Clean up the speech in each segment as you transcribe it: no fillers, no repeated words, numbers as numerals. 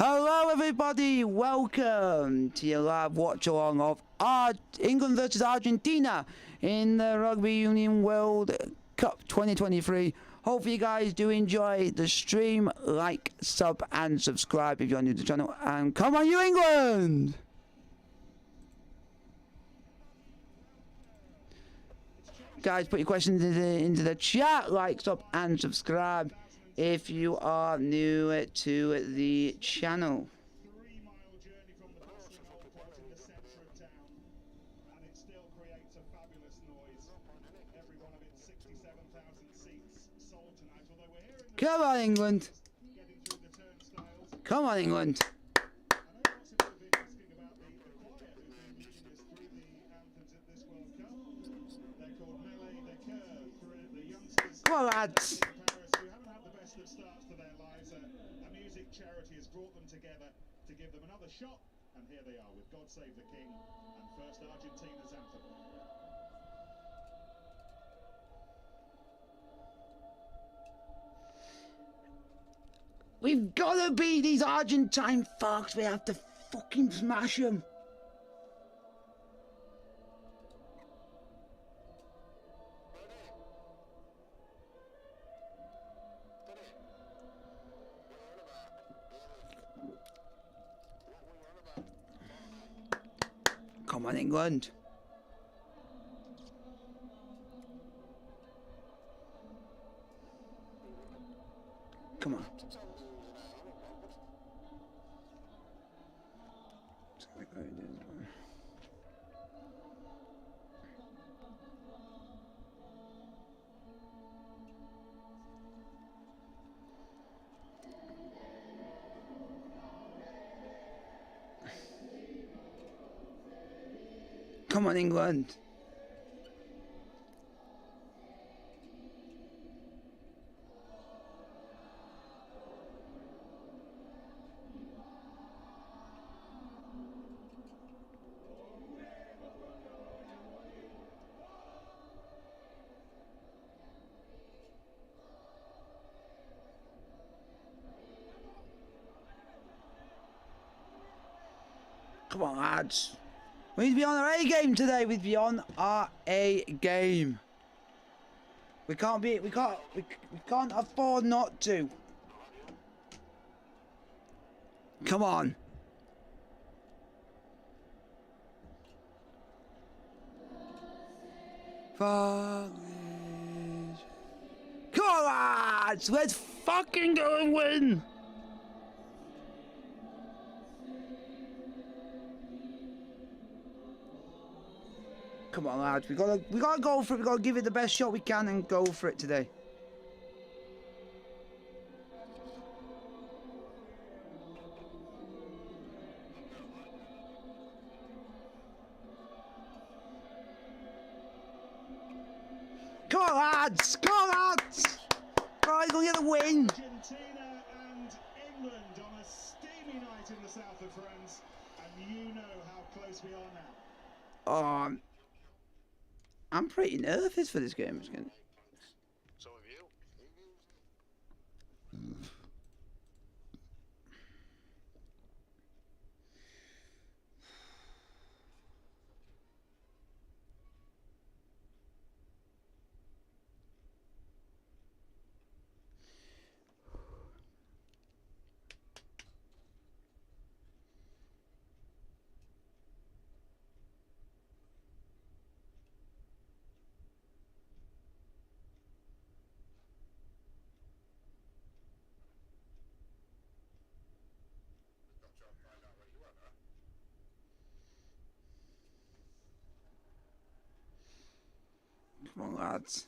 Hello everybody, welcome to your live watch along of England versus Argentina in the Rugby Union World Cup 2023. Hopefully you guys do enjoy the stream. Like, sub and subscribe if you're new to the channel, and come on you England! Guys, put your questions into the chat, like, sub and subscribe if you are new to the channel. 3-mile journey from the bustling old port in the centre of town, and it still creates a fabulous noise. Every one of its 67,000 seats sold tonight, although we're hearing the Come on England! getting through the turnstiles. Come on England! I know lots of you have been asking about the choir who've been leading us through the anthems at this World Cup. They're called Melee de Coeur for the youngsters. Come on lads! Paris, who haven't had the best of starts to their lives. A music charity has brought them together to give them another shot, and here they are with God Save the King and first Argentina's anthem. We've gotta beat these Argentine fucks, we have to fucking smash them. Come on England. Come on. Come on England. Come on lads. We need to be on our A game today. We need to be on our A game. We can't afford not to. Come on. Come on lads, let's fucking go and win. Come on lads, we gotta go for it, we gotta give it the best shot we can and go for it today. Come on lads, come on lads! Right, gonna get the win. Argentina and England on a steamy night in the south of France, and you know how close we are now. I'm pretty nervous for this game. So have you. Come on, lads.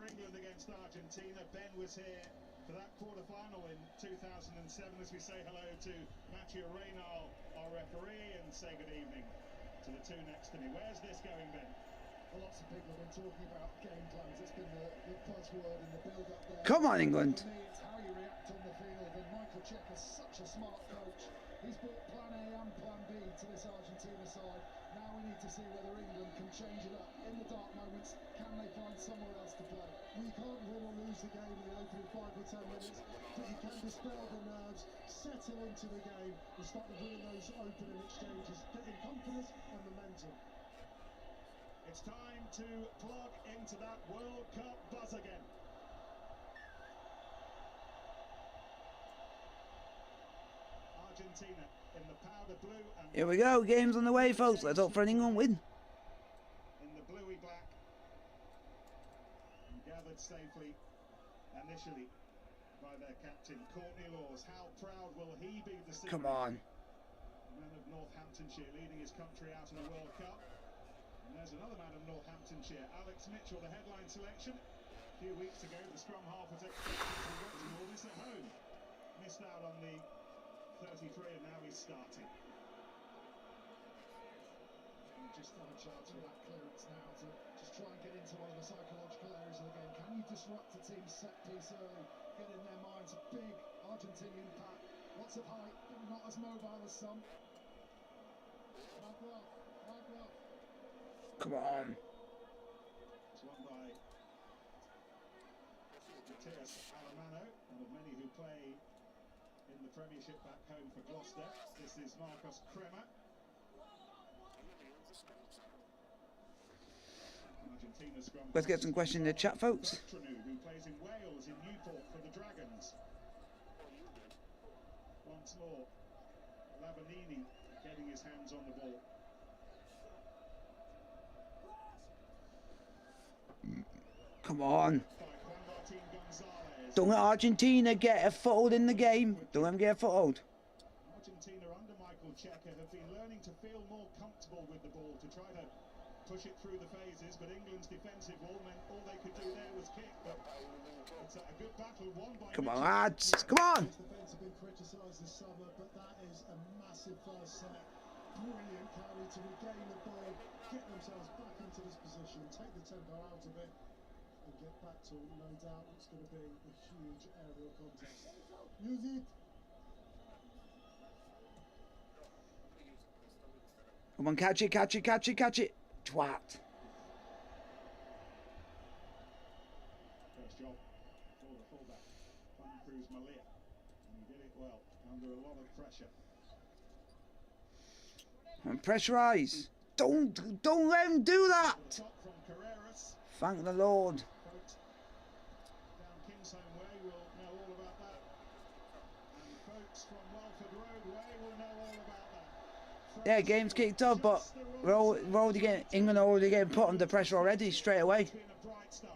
for England against Argentina. Ben was here for that quarter-final in 2007 as we say hello to Mathieu Reynal, our referee, and say good evening to the two next to me. Where's this going, Ben? Well, lots of people have been talking about game plans. It's been the buzzword in the build-up there. Come on, England. For me, it's how you react on the field. And Michael Check is such a smart coach. He's brought plan A and plan B to this Argentina side. Now we need to see whether England can change it up. In the dark moments, can they find somewhere else to play? We can't win or lose the game in the opening 5 or 10 minutes, but you can dispel the nerves, settle into the game, and start to win those opening exchanges, getting confidence and momentum. It's time to plug into that World Cup buzz again. Argentina in the powder blue and Here we go. Game's on the way, folks. Let's hope for an England win. in the bluey black, and gathered safely initially by their captain Courtney Laws. How proud will he be this evening? Come on. The man of Northamptonshire leading his country out in the World Cup. And there's another man of Northamptonshire, Alex Mitchell, the headline selection. A few weeks ago, the scrum half was expected to work to all this at home. Missed out on the 33 and now he's starting. And just on a chance with that clearance now to just try and get into one of the psychological areas of the game. Can you disrupt the team's set piece early? Get in their minds. A big Argentinian pack. Lots of height, but not as mobile as some. Magwell. Come on. It's won by Matthias Alemano, one of many who play in the Premiership back home for Gloucester. This is Marcos Kremer. Argentina scrum. Let's get some questions in the chat, folks. Who plays in Wales in Newport for the Dragons. Once more, Lavanini getting his hands on the ball. Come on. By Juan Martin Gonzalez. Don't let Argentina get a foothold in the game. Don't let them get a foothold. Argentina under Michael Checker have been learning to feel more comfortable with the ball to try to push it through the phases, but England's defensive wall meant all they could do there was kick. But it's a good battle won by Come on, Mitchell. lads. Come on. His defence have been criticised this summer, but that is a massive first set. Brilliant carry to regain the ball, get themselves back into this position, take the tempo out of it, and get back to, no doubt, it's going to be a huge aerial contest. Use it! Come on, catch it, catch it, catch it, catch it. Twat. First job for the fullback, Van Cruz Malia, and he did it well under a lot of pressure. And pressurize. Don't let him do that. Top from Carreras. Thank the Lord. Folks down Kingsholm Way will know all about that, and folks from Welford Road Way will know all about that. Yeah, game's kicked off, but we're already getting, England are already getting put under pressure already straight away. It's been a bright start.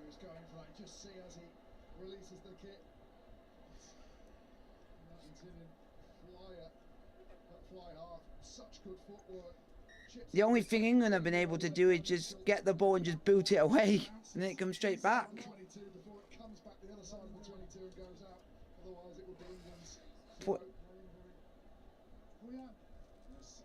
He was going for that, just see as he releases the kick. Argentinian flyer, that fly half, such good footwork. The only thing England have been able to do is just get the ball and just boot it away, and then it comes straight back. 22 before it comes back the other side of the 22 and goes out. Otherwise, it would be England's. Put- Oh yeah. Yes.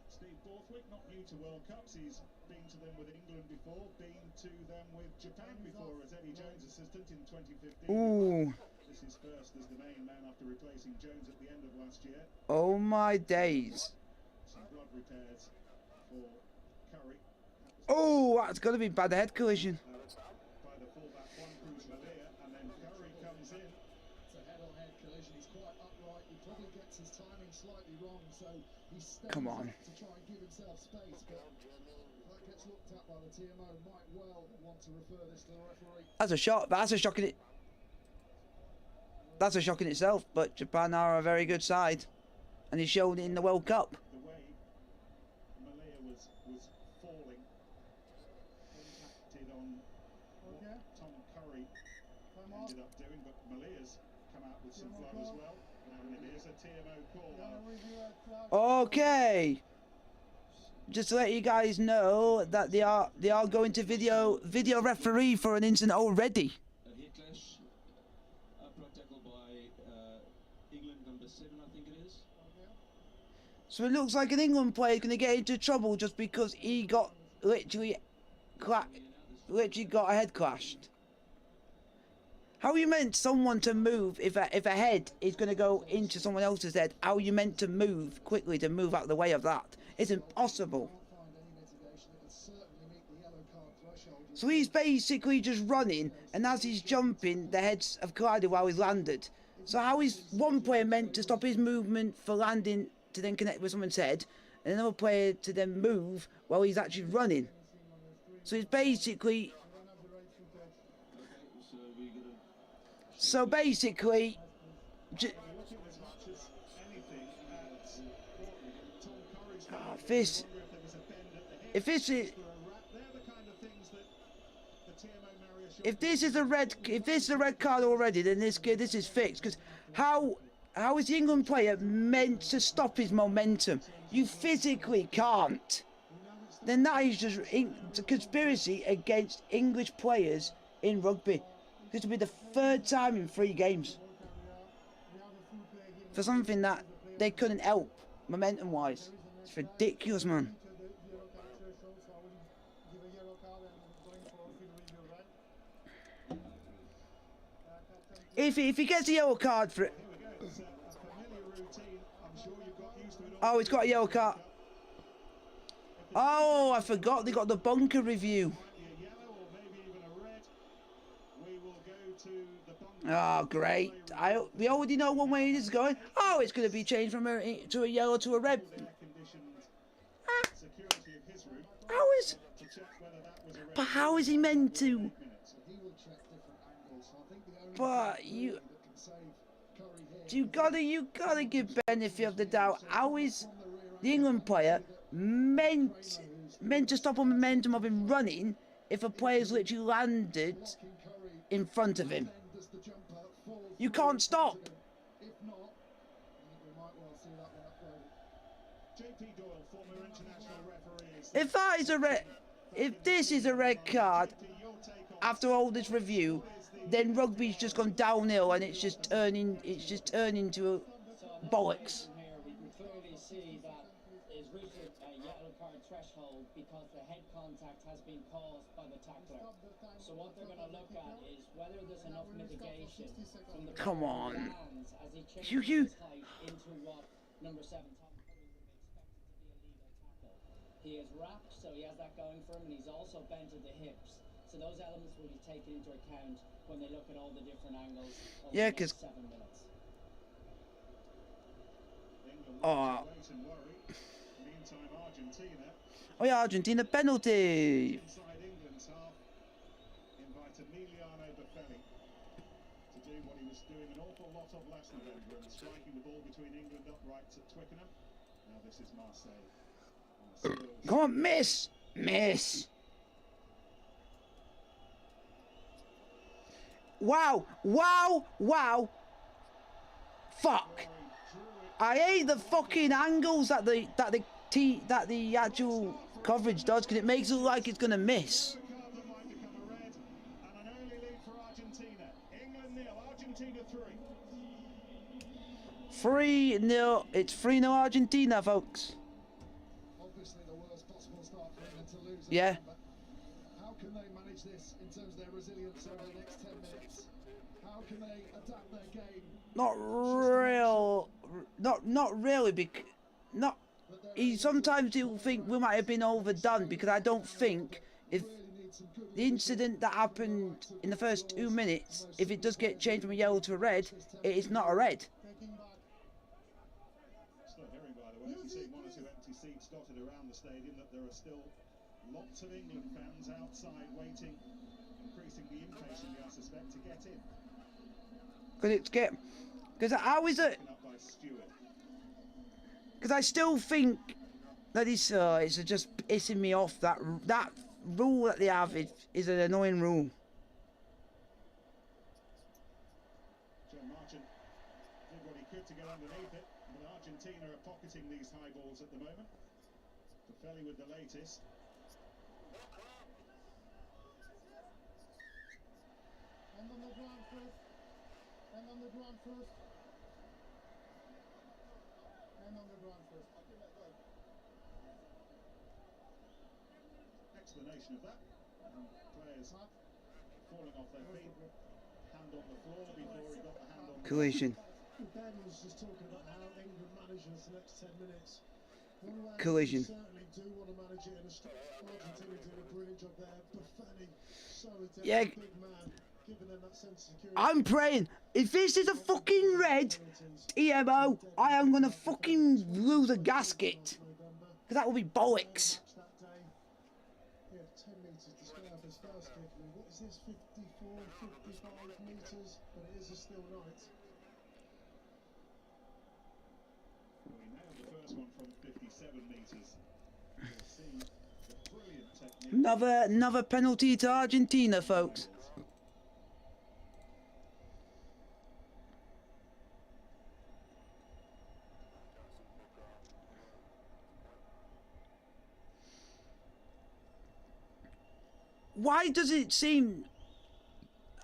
Steve Borthwick, not new to World Cups. He's been to them with England before, been to them with Japan before as Eddie Jones' assistant in 2015. Ooh. This is first as the main man after replacing Jones at the end of last year. Oh my days. Some blood repairs for Curry. Oh, that's got to be bad head collision. By the fullback Juan Cruz Malia, and then Curry comes in. It's a head-on-head collision. He's quite upright. He probably gets his timing slightly wrong, so he steps Come up on. to try and give himself space. But if that gets looked at by the TMO, might well want to refer this to the referee. That's a shot. That's a shock in it. That's a shock in itself. But Japan are a very good side, and he showed it in the World Cup. The way Malia was falling impacted on what Okay. Tom Curry Time off. ended up doing, but Malia's come out with some blood as well. And it is a TMO call. Gonna review that flag. Okay. just to let you guys know that they are going to video referee for an incident already. A hit clash, upright tackle by England number 7, I think it is. So it looks like an England player is going to get into trouble just because he got literally got a head clashed. How are you meant someone to move if a head is going to go into someone else's head? How are you meant to move quickly to move out of the way of that? It's impossible. So he's basically just running, and as he's jumping, the heads have collided while he's landed. So how is one player meant to stop his movement for landing to then connect with someone's head, and another player to then move while he's actually running? So it's basically... So basically... If this is a red card already, then this is fixed. Because how is the England player meant to stop his momentum? You physically can't. Then that is just a conspiracy against English players in rugby. This will be the 3rd time in 3 games for something that they couldn't help momentum-wise. It's ridiculous, man. If he gets a yellow card for it... Oh, he's got a yellow card. Oh, I forgot they got the bunker review. Oh, great. We already know one way it is going. Oh, it's going to be changed from to a yellow to a red. How is he meant to? But you gotta give benefit of the doubt. How is the England player meant to stop a momentum of him running if a player's literally landed in front of him? You can't stop. If that is a red, if this is a red card after all this review, then rugby's just gone downhill and it's just turning to a bollocks. We can clearly see that is reaching a yellow card threshold because the head contact has been caused by the tackler. So what they're going to look at is whether there's enough mitigation from the Come on. hands as he changes his height into what number 7 Tom Curry would be expected to be a legal tackle. He is wrapped, so he has that going for him, and he's also bent at the hips. So those elements will be taken into account when they look at all the different angles of the next 7 minutes. Oh yeah, Argentina penalty. Inside England's half, invite Emiliano Buffelli to do what he was doing an awful lot of last November and striking the ball between England uprights at Twickenham. Now this is Marseille. Come on, miss. Wow. Fuck. I hate the fucking angles that the actual coverage does, because it makes it look like it's gonna miss. 3-0. It's 3-0 Argentina, folks. Obviously the worst possible start for England to lose. Yeah. How can they manage this in terms of their resilience over the next 10 minutes? How can they adapt their game? Not really, sometimes he'll think we might have been overdone, because I don't think if the incident that happened in the first 2 minutes, if it does get changed from a yellow to a red, it is not a red. Still hearing, by the way, if you see 1 or 2 empty seats dotted around the stadium, that there are still lots of England fans outside waiting, increasingly impatiently, I suspect, to get in. Because how is it? Because I still think that it's just pissing me off. That rule that they have is an annoying rule. Joe Marchant did what he could to get underneath it, but Argentina are pocketing these high balls at the moment. Fairly with the latest. Hand on the ground first. Hand on the ground first. Hand on the ground first. Explanation of that. Players falling off their feet. Hand on the floor before he got the hand on the Collision. Ben was just talking about how England manages the next 10 minutes. Collision. Certainly do want to manage it in a Argentina doing a brilliant job there. Buffoni, so adept, Yeah. big man, giving them that sense of security. I'm praying. If this is a fucking red EMO, I am gonna fucking lose a gasket. Because that will be bollocks. That day, yeah, 10 metres to spare for his first kick. I mean, what is this, 54, 55 metres? But it is a still night. Well, he nailed the first one from 57 metres. You'll see the brilliant technique. Another penalty to Argentina, folks. Why does it seem?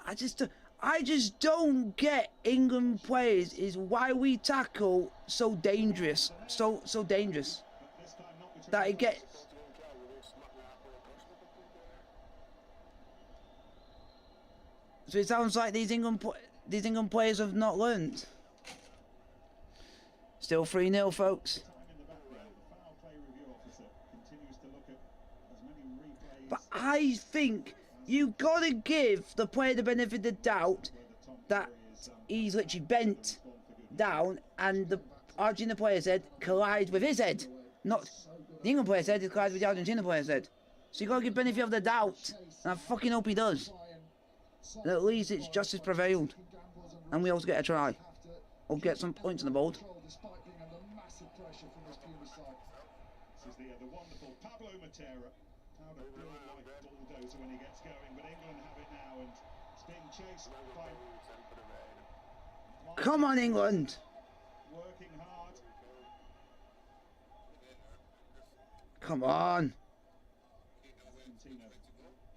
I just don't get England players is why we tackle so dangerous, so dangerous But this time not between that it get. So it sounds like these England players have not learned. Still 3-0, folks. time in the background. The foul play review officer continues to look at as many replays But I think you gotta give the player the benefit of the doubt that he's literally bent down and the Argentina player's head collides with his head. Not the England player's head, it collides with the Argentina player's head. So you gotta give benefit of the doubt. And I fucking hope he does. And at least it's justice prevailed. And we also get a try. Or get some points on the board. Despite being under massive pressure from this Puma side. This is the wonderful Pablo Matera. How to build like bulldozer when he gets going, but England have it now, and it's being chased by. Come on, England! Working hard. Come on! Argentina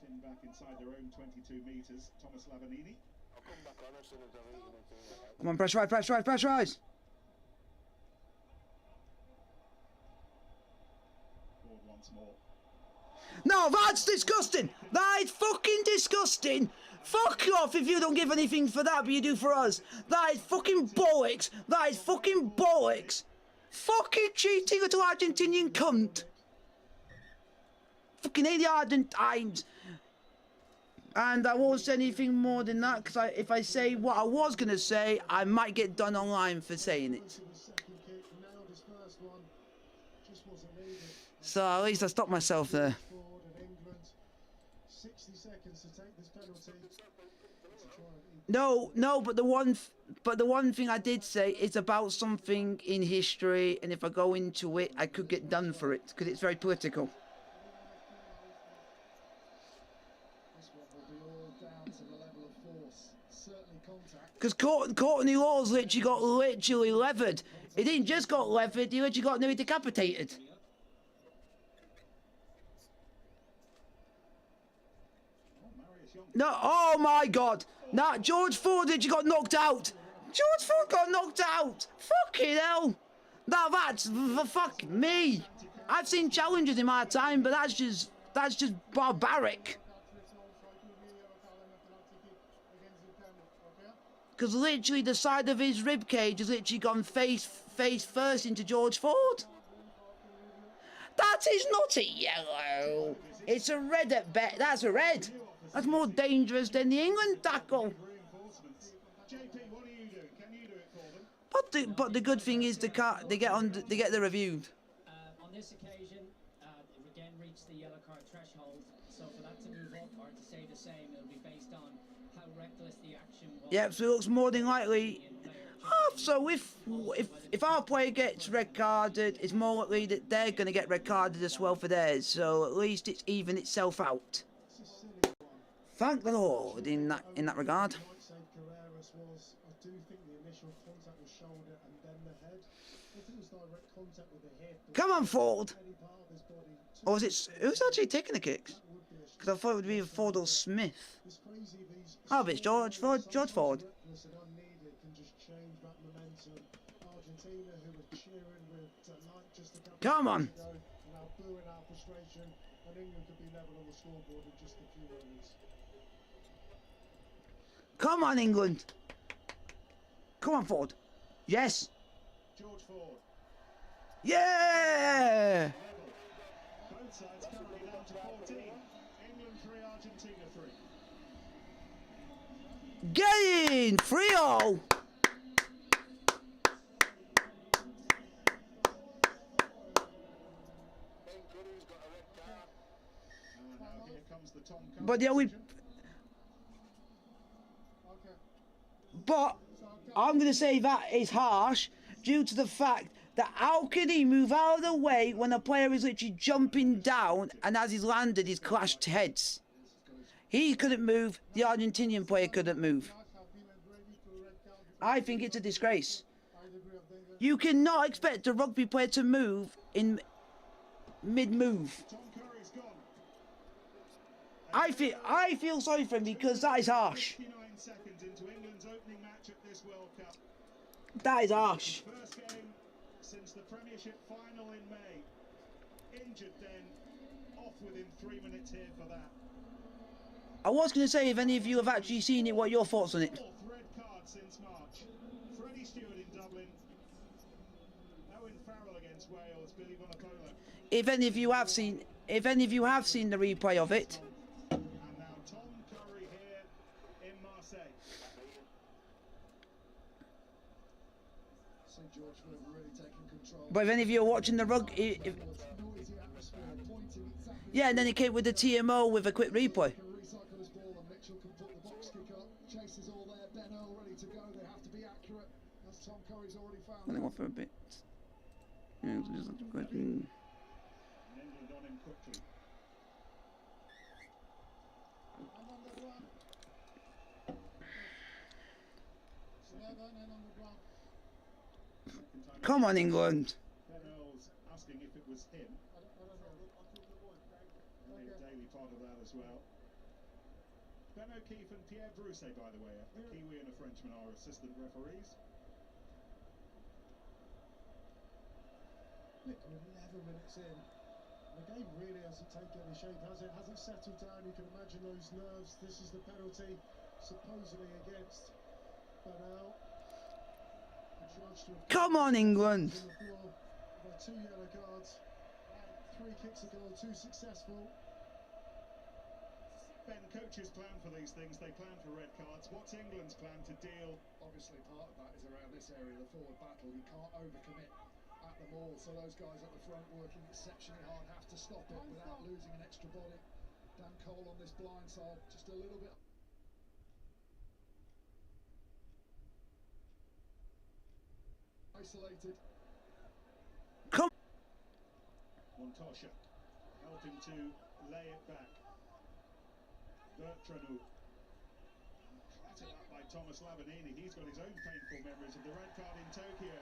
pinned back inside their own 22 metres. Thomas Lavanini. Come on, pressurize, pressurize, pressurize! Forward once more. No, that's disgusting! That is fucking disgusting! Fuck off if you don't give anything for that, but you do for us. That is fucking bollocks! That is fucking bollocks! Fucking cheating little Argentinian cunt! Fucking hate the Argentines! And I won't say anything more than that, because if I say what I was going to say, I might get done online for saying it. The second kick, nailed his first one, just wasn't needed. So at least I stopped myself there. Forward of England, 60 seconds to take this penalty. To try and No, but the one thing I did say is about something in history, and if I go into it, I could get done for it, because it's very political. this one will be all down to the level of force. Certainly contact. Because Courtney Lawes literally got levered. He didn't just got levered, he literally got nearly decapitated. No, oh my God. Nah, George Ford literally got knocked out. George Ford got knocked out. Fucking hell. Now that's fuck me. I've seen challenges in my time, but that's just barbaric. Because literally the side of his rib cage has literally gone face first into George Ford. That is not a yellow. It's a red at best. That's a red. That's more dangerous than the England tackle. Reinforcements. JP, what are you doing? Can you do it for them? But the good thing is they get the reviewed. On this occasion, it again reached the yellow card threshold. So for that to move up or to stay the same, it'll be based on how reckless the action was. Yep, so it looks more than likely. So if our player gets red carded, it's more likely that they're going to get red carded as well for theirs. So at least it's even itself out. Thank the Lord in that regard. Might say Carreras was, I do think the initial contact was shoulder and then the head. If it was direct contact with the hip, Come on, Ford. any part of his body, Or is it... Who's actually taking the kicks? that would be a Because I thought it would be Ford or Smith. It's crazy these Oh, but it's George Ford. George Ford. reckless and unneeded can just change that momentum. Argentina, who were cheering with delight just a couple Come of on. minutes ago, are now booing our frustration, and England could be level on the scoreboard in just a few moments. Come on, England. Come on, Ford. Yes. George Ford. Yeah. Both sides currently down to 14. England 3, Argentina 3. Get in. 3-0. Now here comes the Tom Curry But yeah, decision. But I'm going to say that is harsh due to the fact that how can he move out of the way when a player is literally jumping down and as he's landed he's clashed heads. He couldn't move, the Argentinian player couldn't move. I think it's a disgrace. You cannot expect a rugby player to move in mid-move. Tom Curry's gone. I feel sorry for him because that is harsh. 59 seconds into England's opening match at this World Cup. That is harsh. First game since the Premiership final in May. Injured then, off within 3 minutes here for that. I was going to say, if any of you have actually seen it, what are your thoughts on it? Fourth red card since March. Freddie Stewart in Dublin. Owen Farrell against Wales. Billy Vunipola. If any of you have seen the replay of it, And now Tom Curry here in Marseille. St George Ford really taking control. but if any of you are watching the rugby, Noisy atmosphere, pointing exactly. yeah, and then it came with the TMO with a quick replay. Can recycle his ball, and Mitchell can put the box kick up. Chase is all there. Ben Earl ready to go. They have to be accurate, as Tom Curry's already found. I'm going to go for a bit. Yeah, just a good- And England on him quickly. And on the run. 11 and on the run. Second time Come on, England. Ben Earls asking if it was him. Elliot Daly part of that as well. Ben O'Keefe and Pierre Brousset, by the way, a Kiwi and a Frenchman are assistant referees. Nick, we're 11 minutes in. The game really hasn't taken any shape, has it? Hasn't settled down. You can imagine those nerves. This is the penalty, supposedly against Benel. Judged to have Come on, England. on the floor by 2 yellow cards. 3 kicks ago, 2 successful. Ben, coaches plan for these things. They plan for red cards. What's England's plan to deal? Obviously, part of that is around this area, the forward battle. You can't overcommit at them all, so those guys at the front working exceptionally hard have to stop it without losing an extra body. Dan Cole on this blind side, just a little bit isolated. Come. Montosha helping to lay it back. Bertranou. Clattered up by Thomas Lavanini. He's got his own painful memories of the red card in Tokyo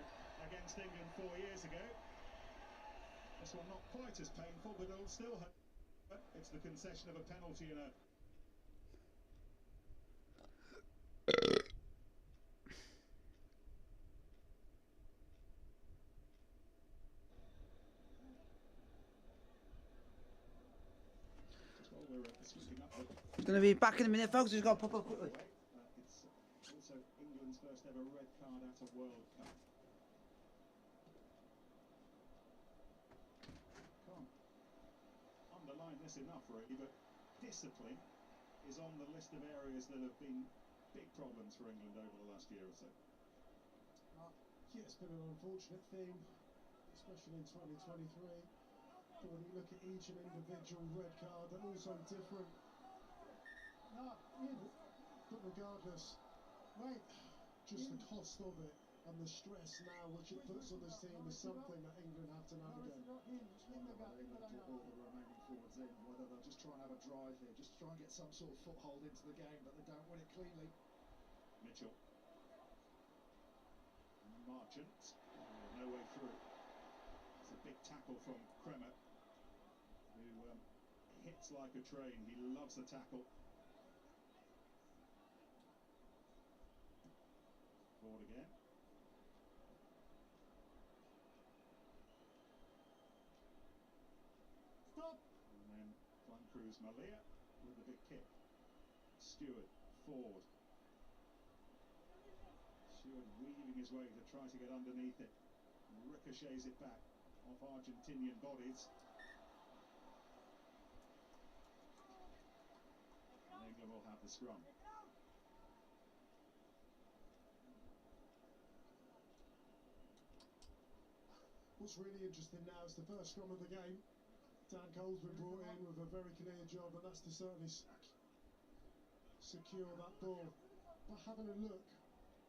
against England 4 years ago. This one not quite as painful, but it'll still hurt. It's the concession of a penalty and a... Just while we're sweeping up the... It's going to be back in a minute, folks. Just got to pop up quickly. It's also England's first ever red card at a World Cup. Can't underline this enough, really, but discipline is on the list of areas that have been big problems for England over the last year or so. Yeah, it's been an unfortunate theme, especially in 2023. But when you look at each and individual red card, they're all so different. But regardless, right, just the cost of it and the stress now which it puts on this team is something that England have to navigate. England to all the remaining forwards in, whether they'll just try and have a drive here, just try and get some sort of foothold into the game, but they don't win it cleanly. Mitchell. Marchant. no way through. It's a big tackle from Kremer, who hits like a train. He loves the tackle. Forward again. Stop! And then Cruz Malia with the big kick. Stewart forward. Stewart weaving his way to try to get underneath it. Ricochets it back off Argentinian bodies. And England will have the scrum. What's really interesting now is the first scrum of the game. Dan Cole's been brought in with a very clear job, and that's to certainly secure that ball. But having a look,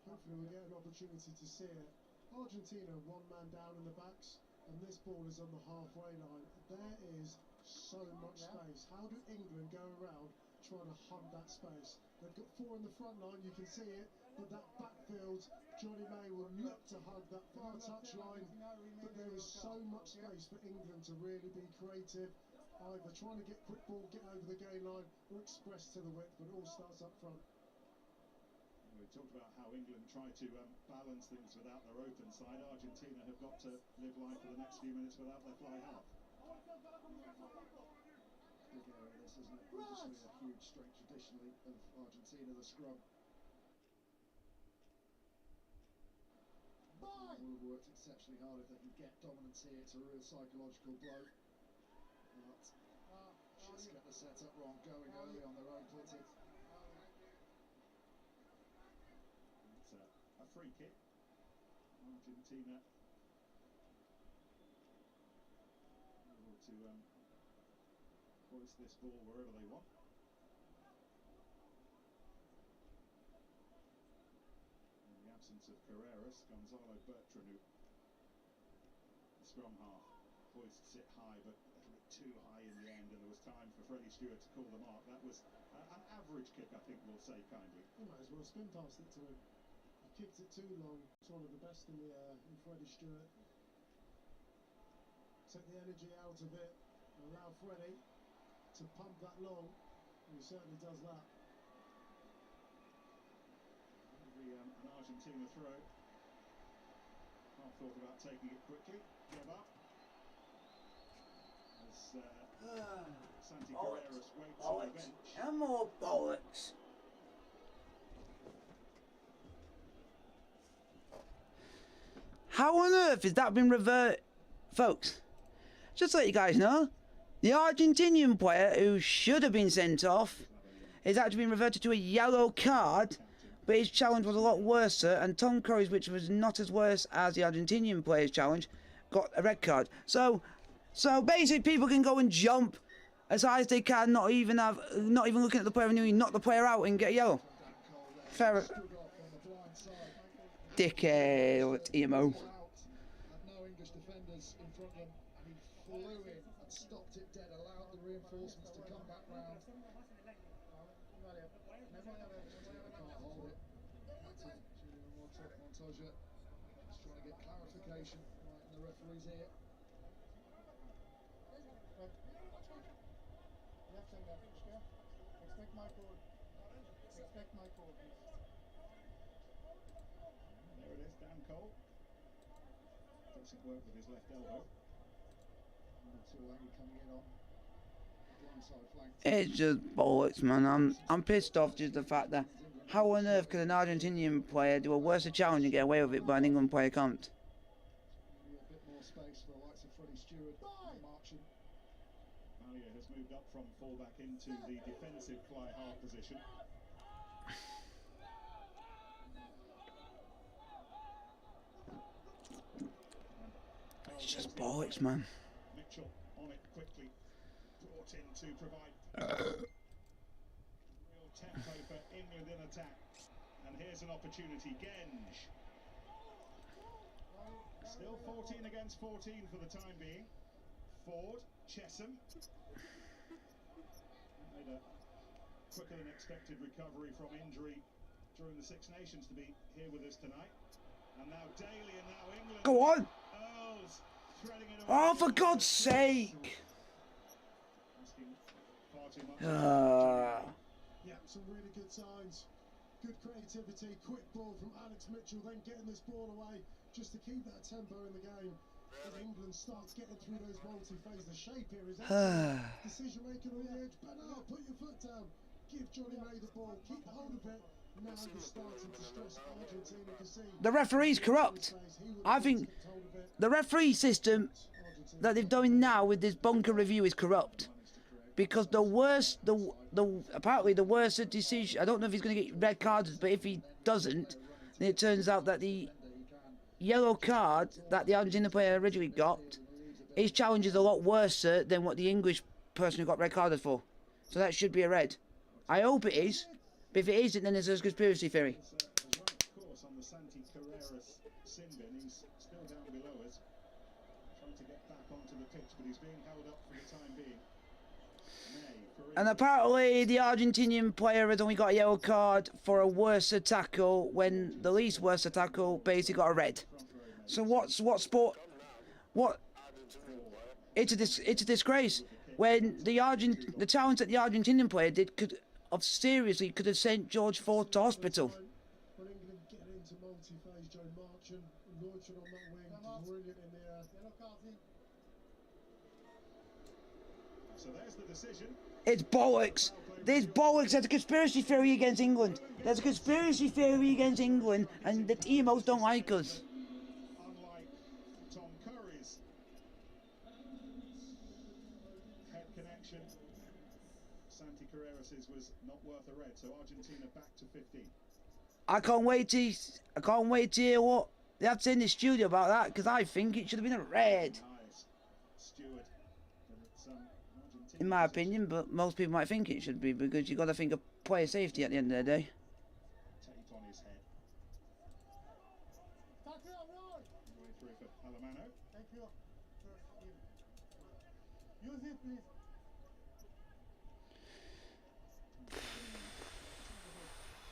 hopefully we'll get an opportunity to see it. Argentina, one man down in the backs, and this ball is on the halfway line. There is so much space. How do England go around trying to hunt that space? They've got four in the front line, you can see it, but that backfield, Johnny May will look to hug that far touch line, but there is so much space for England to really be creative, either trying to get quick ball, get over the gain line, or express to the width, but it all starts up front. We talked about how England try to balance things without their open side. Argentina have got to live life for the next few minutes without their fly half. Big area this, isn't it? Obviously a huge strength traditionally of Argentina, the scrum. Will have worked exceptionally hard if they can get dominance here. It's a real psychological blow. But just get the setup wrong, going early on their own footed. It's a free kick. Argentina able to hoist this ball wherever they want. In the absence of Carreras, Gonzalo Bertrand, the scrum half, hoists it high, but a little bit too high in the end, and there was time for Freddie Stewart to call the mark. That was an average kick, I think we'll say kindly. You might as well spin past it to him. He kicked it too long. It's one of the best in the in Freddie Stewart. Take the energy out of it and allow Freddie to pump that long. And he certainly does that. It'll be an Argentina throw. Half thought about taking it quickly, gave up. As Santi Carreras waits on the bench. And more bollocks. How on earth has that been reversed? Folks, just to let you guys know, the Argentinian player who should have been sent off is actually been reverted to a yellow card, but his challenge was a lot worse, and Tom Curry's, which was not as worse as the Argentinian player's challenge, got a red card. So basically people can go and jump as high as they can, not even looking at the player, and you knock the player out and get a yellow. Fair. Dickhead, emo. No English defenders in front of him, and he flew in and stopped it dead, allowed the reinforcements to come back round. Can't hold it. Julian Montoya just trying to get clarification right in the referee's ear. Expect my call. Expect my call, please. There it is, Dan Cole. Does some work with his left elbow. Coming in on blindside flank. It's just bollocks, man. I'm pissed off just the fact that how on earth could an Argentinian player do a worse challenge and get away with it, but an England player can't? Maybe a bit more space for the likes of Freddie Stewart marching. Malia has moved up from fullback into the defensive fly half position. It's just bollocks, man. Mitchell on it quickly, brought in to provide real tempo for England in attack. And here's an opportunity, Genge. Still 14 against 14 for the time being. Ford, Chesham. Made a quicker than expected recovery from injury during the Six Nations to be here with us tonight. And now Daly and now England. Go on. Earls threading it Oh, away. for God's sake. Asking far too much. Yeah, some really good signs. Good creativity, quick ball from Alex Mitchell, then getting this ball away just to keep that tempo in the game. As England starts getting through those multi-phase, the shape here is excellent. Decision making on the edge. Bernard, put your foot down. Give Johnny May the ball. Keep hold of it. Now you're starting to stress Argentina to see. The referee's corrupt. I think the referee system that they've done now with this bunker review is corrupt. Because apparently the worse the decision, I don't know if he's going to get red cards, but if he doesn't, then it turns out that the yellow card that the Argentina player originally got, his challenge is a lot worse than what the English person who got red carded for. So that should be a red. I hope it is, but if it isn't, then there's a conspiracy theory. Of course, on the Santi Carreras sin bin, he's still down below us, trying to get back onto the pitch, but he's being held up for the time being. And apparently the Argentinian player has only got a yellow card for a worse tackle when the least worst tackle basically got a red. So what sport? What? It's a disgrace. When the challenge that the Argentinian player did could have sent George Ford to hospital. When England get into multi-phase, Joe Marchant, Neutron on that wing, brilliant in the air. So there's the decision. It's bollocks. There's bollocks. There's a conspiracy theory against England. There's a conspiracy theory against England, and the emos don't like us. Unlike Tom Curry's head connection, Santi Carreras' was not worth a red. So Argentina back to 15. I can't wait to hear what they have to say in the studio about that, because I think it should have been a red. Nice. Stewart. But it's Argentina. In my opinion, but most people might think it should be, because you've got to think of player safety at the end of the day. Tape on his head. Way through for Alemano. Thank you. Use it, please.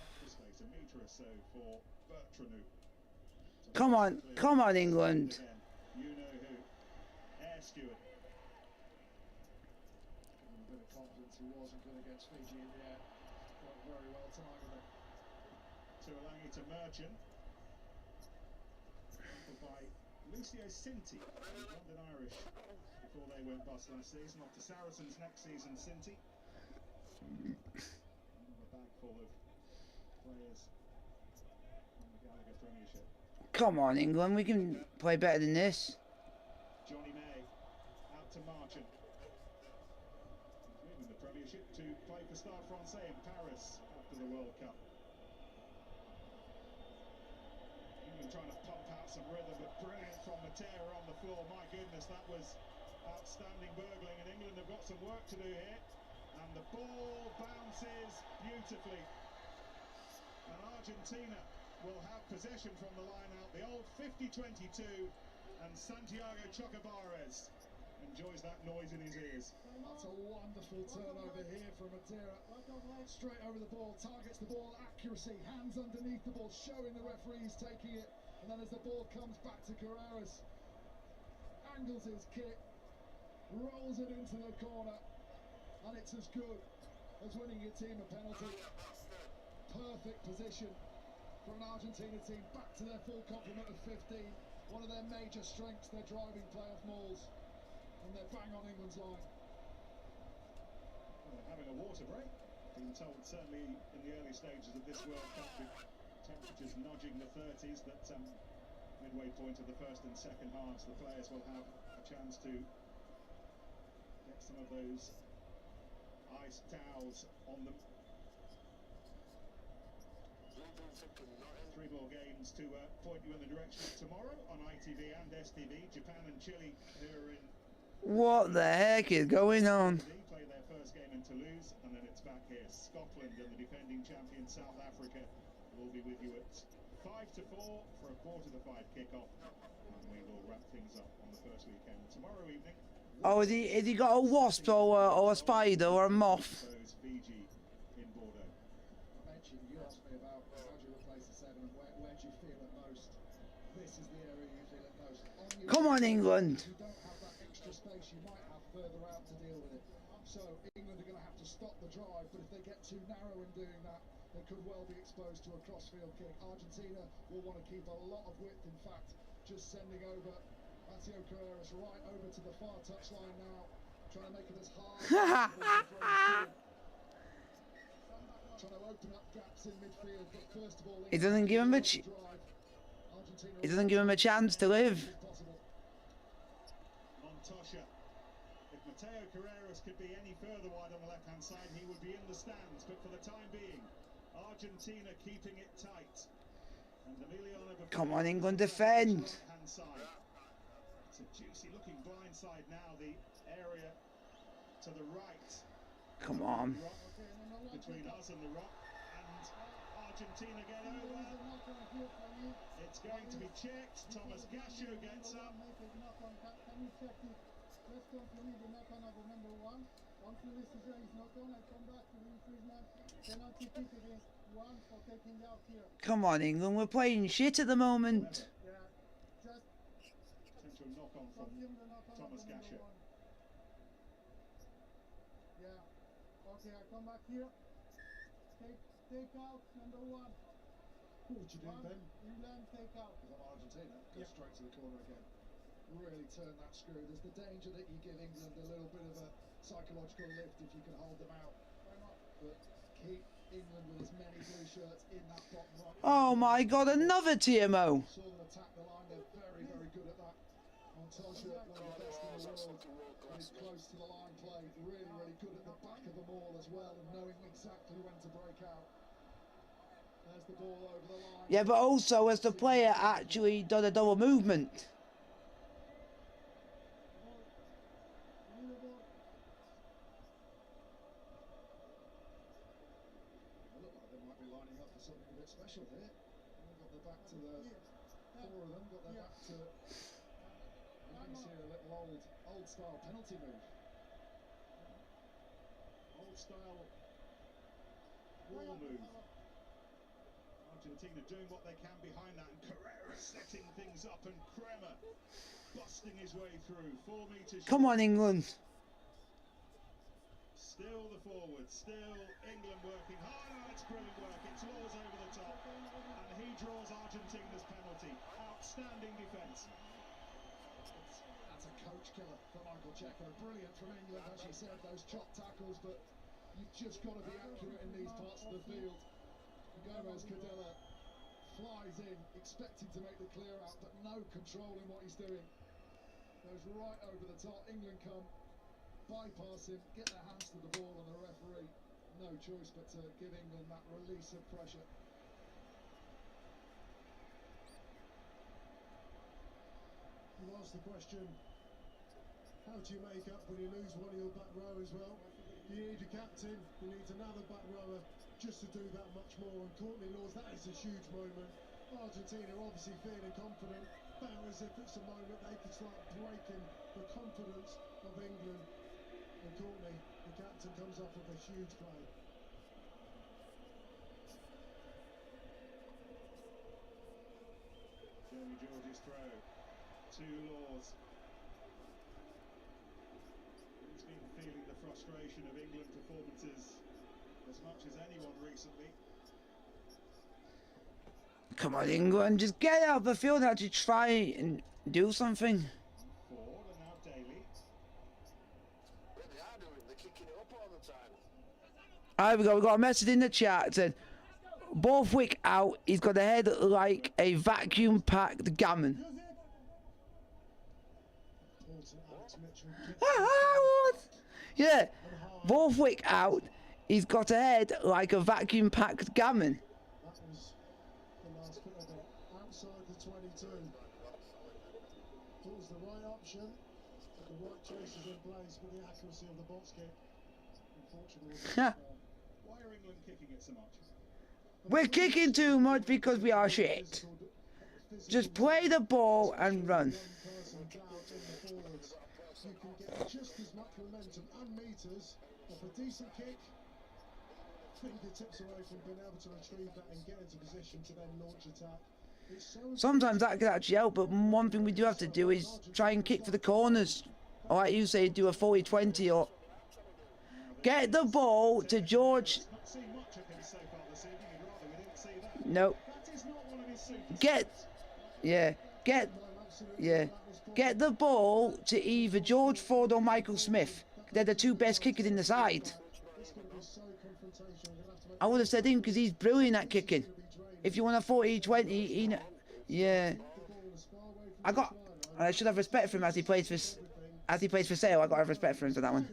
Extra space, a metre or so for Bertranu. Come on, England. You know who. Air Stewart. A bit of confidence, he wasn't good against Fiji in the air. Worked very well tonight with it. Tuolangi to Merchant. Tackled by Lucio Cinti, London Irish, before they went bust last season. Off to Saracens next season, Cinti. A bag full of players from the Gallagher Premiership. Come on, England. We can play better than this. Johnny May out to Marchant. He's leaving the Premiership to play for Stade Francais in Paris after the World Cup. England trying to pump out some rhythm, but brilliant from Matera on the floor. My goodness, that was outstanding burgling, and England have got some work to do here. And the ball bounces beautifully. And Argentina will have possession from the line out. The old 50-22, and Santiago Chocobares enjoys that noise in his ears. That's a wonderful turnover here from Matera. Straight over the ball, targets the ball, accuracy, hands underneath the ball, showing the referees taking it. And then as the ball comes back to Carreras, angles his kick, rolls it into the corner, and it's as good as winning your team a penalty. Perfect position for an Argentina team, back to their full complement of 15. One of their major strengths, their driving playoff mauls, and they're bang on England's line. Well, they're having a water break. Been told certainly in the early stages of this World Cup, with temperatures nudging the 30s, that midway point of the first and second halves, the players will have a chance to get some of those ice towels on them. 3 more games to point you in the direction of tomorrow on ITV and STV. Japan and Chile, who are in. What the heck is going on? Play their first game in Toulouse, and then it's back here. Scotland and the defending champion South Africa will be with you at 5 to 4 for a 4 to 5 kickoff, and we will wrap things up on the first weekend tomorrow evening. Oh, has he got a wasp or a spider or a moth? Fiji in Bordeaux. I mentioned, you asked me about how do you replace the 7 and where do you feel it most. this is the area you feel it most. On your Come on, England. you don't have that extra space you might have further out to deal with it. So England are going to have to stop the drive, but if they get too narrow in doing that, they could well be exposed to a crossfield kick. Argentina will want to keep a lot of width. In fact, just sending over Mateo Carreras right over to the far touchline now, trying to make it as hard as possible. Trying to open up gaps in midfield, but first of all, It doesn't give him a it doesn't give him a chance to live. Montoya. If Mateo Carreras could be any further wide on the left-hand side, he would be in the stands. But for the time being, Argentina keeping it tight. And Emiliano Come on, England, defend. Right-hand side. It's a juicy-looking blind side now. The area to the right. Come on. Between us and the rock, and Argentina get over. It's going to be checked. Thomas Gasho gets up. Can you check it? Let's complete the knock on of the number one. Once the decision is not on, I come back to the infringement. Penalty kick against one for taking out here. Come on, England. We're playing shit at the moment. Yeah, just Potential knock on from confirm the knock on Thomas of the number Gasho. one. Yeah. Okay, I come back here. Take out number one. What would you do, Ben? England take out. Because I'm Argentina, go straight to the corner again. Really turn that screw. There's the danger that you give England a little bit of a psychological lift if you can hold them out. But keep England with as many blue shirts in that bottom right. Oh my God, another TMO. Saw them attack the line. They're very, very good at that. Montoya, one of the best in the world, is close to the line play. Really, really good at the back of the ball as well, and knowing exactly when to break out. There's the ball over the line. Yeah, but also has the player actually done a double movement? They look like they might be lining up for something a bit special here. They've got their back to the four of them, got their back to. You can see a little old style penalty move. Old style wall move. Argentina doing what they can behind that, and Carrera setting things up, and Kremer busting his way through. 4 meters. Come on, England. Still the forward, still England working hard. Oh, it's brilliant work. It's Laws over the top, and he draws Argentina's penalty. Outstanding defence. That's a coach killer for Michael Checo. Brilliant from England, as you said, those chop tackles, but you've just got to be accurate in these parts of the field. Gomez Cadella flies in, expecting to make the clear out, but no control in what he's doing. Goes right over the top. England come, bypass him, get their hands to the ball, and the referee, no choice but to give England that release of pressure. You asked the question, how do you make up when you lose one of your back row as well? You need your captain, you need another back rower just to do that much more. And Courtney Laws, that is a huge moment. Argentina obviously feeling confident, felt as if it's a moment they could start breaking the confidence of England. And Courtney, the captain, comes up with a huge play. Jamie George's throw to Laws. He's been feeling the frustration of England performances as much as anyone recently. Come on, England. Just get out of the field and actually try and do something. Ford and now Daly. What they are doing, they're kicking it up all the time. Alright, we got a message in the chat. It said, Borthwick out. He's got a head like a vacuum-packed gammon. What? Yeah, Borthwick out. He's got a head like a vacuum-packed gammon. That was the last bit of it. Outside the 22. It was the right option, with the right choices in place, but the accuracy of the box kick, unfortunately, wasn't there. Why are England kicking it so much? We're kicking too much because we are shit. Just play the ball and run. You can get just as much momentum and meters off a decent kick, fingertips away from being able to retrieve that and get into position to then launch attack. Sometimes that could actually help, but one thing we do have to do is try and kick for the corners. Or like you say, do a 40-20 or... Get the ball to George. Not seen much of him so far this evening. He'd rather we didn't see that. No. That is not one of his super Get... Yeah. Get the ball to either George Ford or Michael Smith. They're the two best kickers in the side. I would have said him because he's brilliant at kicking. If you want a 40-20, yeah. I should have respect for him as he plays for Sale. I got to have respect for him for that one.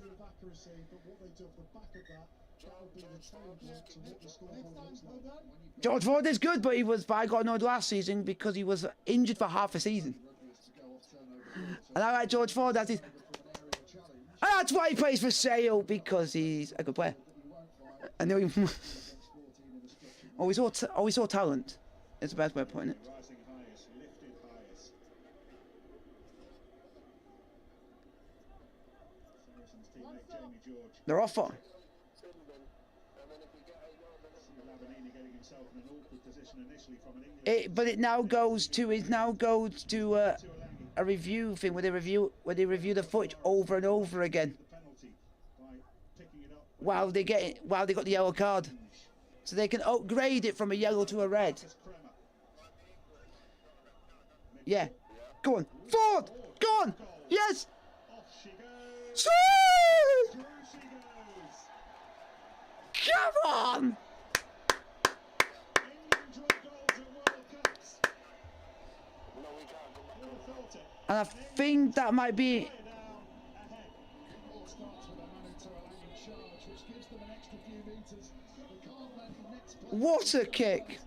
George Ford is good, but I got annoyed last season because he was injured for half a season. And I like George Ford as his... And that's why he plays for Sale, because he's a good player. I know he... Oh, we saw talent. It's the best way of putting it. rising highest, lifted highest. Saracens teammate Jamie George. They're off on. Lavanini getting himself in an awkward position initially from an England. But it now goes to a review thing where they review the footage over and over again The penalty by picking it up. while they got the yellow card, so they can upgrade it from a yellow to a red. Yeah, go on, forward, go on, yes. Off she goes. Sweet! Through she goes. Come on! England draw goals at World Cups. Who would have thought it? And I think that might be. Down ahead. Ball starts with a Manu Tuilagi charge, which gives them an extra few metres. They can't let the next player What a kick!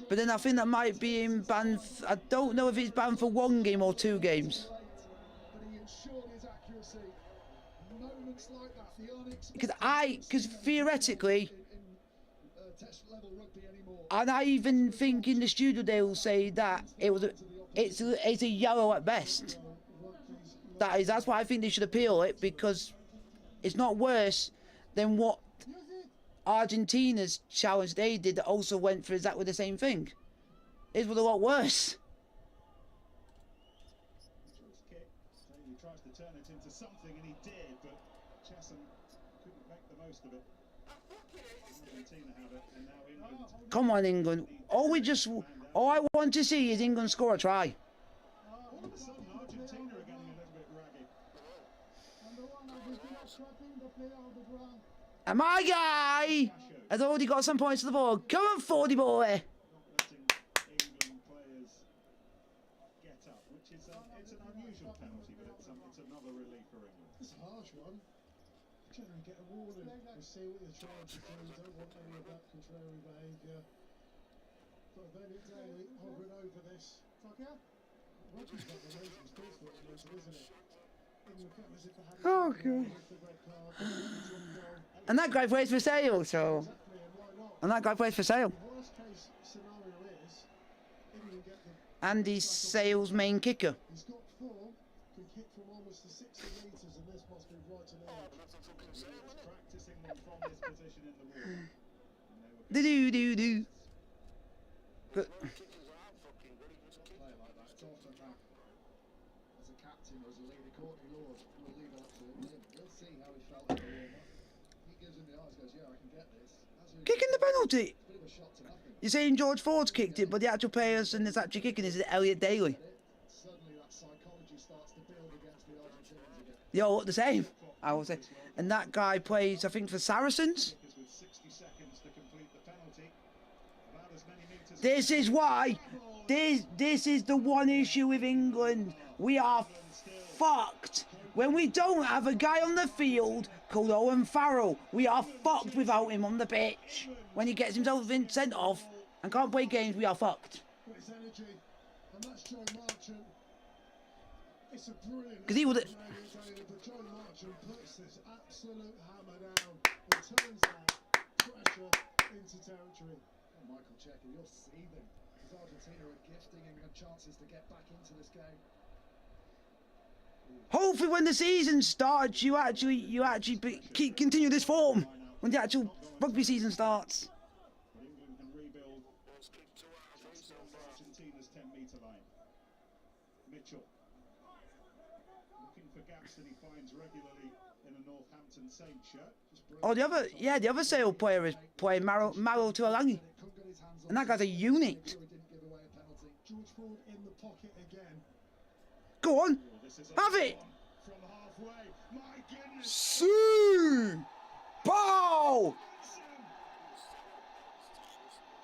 But then I think that might be in banned. I don't know if it's banned for 1 game or 2 games. but he ensured his accuracy. Moments like that, the unexpected Because theoretically, in test level rugby anymore. and I even think in the studio they'll say that it's a yellow at best. That's why I think they should appeal it, because it's not worse than what Argentina's challenge they did that also went for exactly the same thing. It was a lot worse. Choice kick. He tries to turn it into something, and he did, but Chesham couldn't make the most of it. Argentina have it, and now England. Come on, England. All I want to see is England score a try. All of a sudden, Argentina are getting a little bit raggy. Number one, Argentina trapping the player on the ground. And my guy has already got some points to the ball. Come on, 40 boy. Not letting England players get up, which is it's an unusual penalty, but it's another relief for England. It's a harsh one. Generally get a warning. You see what you're trying to do. Don't want any of that contrary behaviour. But Bennett Daly hovering over this. Rugby's like the amazing sports for it, isn't it? England felt as if they had it Oh, with God. the red card, the goal. And that guy plays for Sale, so. Exactly, and why not? And that guy plays for Sale. The worst case scenario is England get the. And he's Sale's main kicker. He's got 4, can kick from almost the 60 metres, and this must be right in there. Practicing them from this position in the wall. Do. But Player like that, it's often that. As a captain or as a leader, Courtney Lord will leave it up to him. We'll see how he felt in the warm-up. He gives him the eyes, goes, yeah, I can get this. kicking the penalty. Bit of a shot to nothing. You're saying George Ford's kicked it, but the actual person that's actually kicking is Elliot Daly. Suddenly that psychology starts to build against the Argentinians again. They all look the same, I would say. And that guy plays, I think, for Saracens. Because with 60 seconds to complete the penalty, about as many metres. This is why. This is the one issue with England. We are fucked. When we don't have a guy on the field called Owen Farrell, we are fucked without him on the pitch. When he gets himself sent off and can't play games, we are fucked. But it's energy, and that's Joe Marchant. It's a brilliant. Because he would. But Joe Marchant puts this absolute hammer down and turns that pressure into territory. Oh, Michael Checker, you're seething. Because Argentina are gifting England chances to get back into this game. Hopefully, when the season starts, you actually continue this form when the actual rugby season starts. But England can rebuild Was kicked 2 out of 3 so Across far. Argentina's 10-metre line. Mitchell. Looking for gaps that he finds regularly in a Northampton Saints shirt. Oh, the other Sale player is playing Maro Tuolangi. And that guy's a unit. George Ford in the pocket again. Go on. Oh, this is a Have big it. one from halfway. My goodness. Sue! Bow!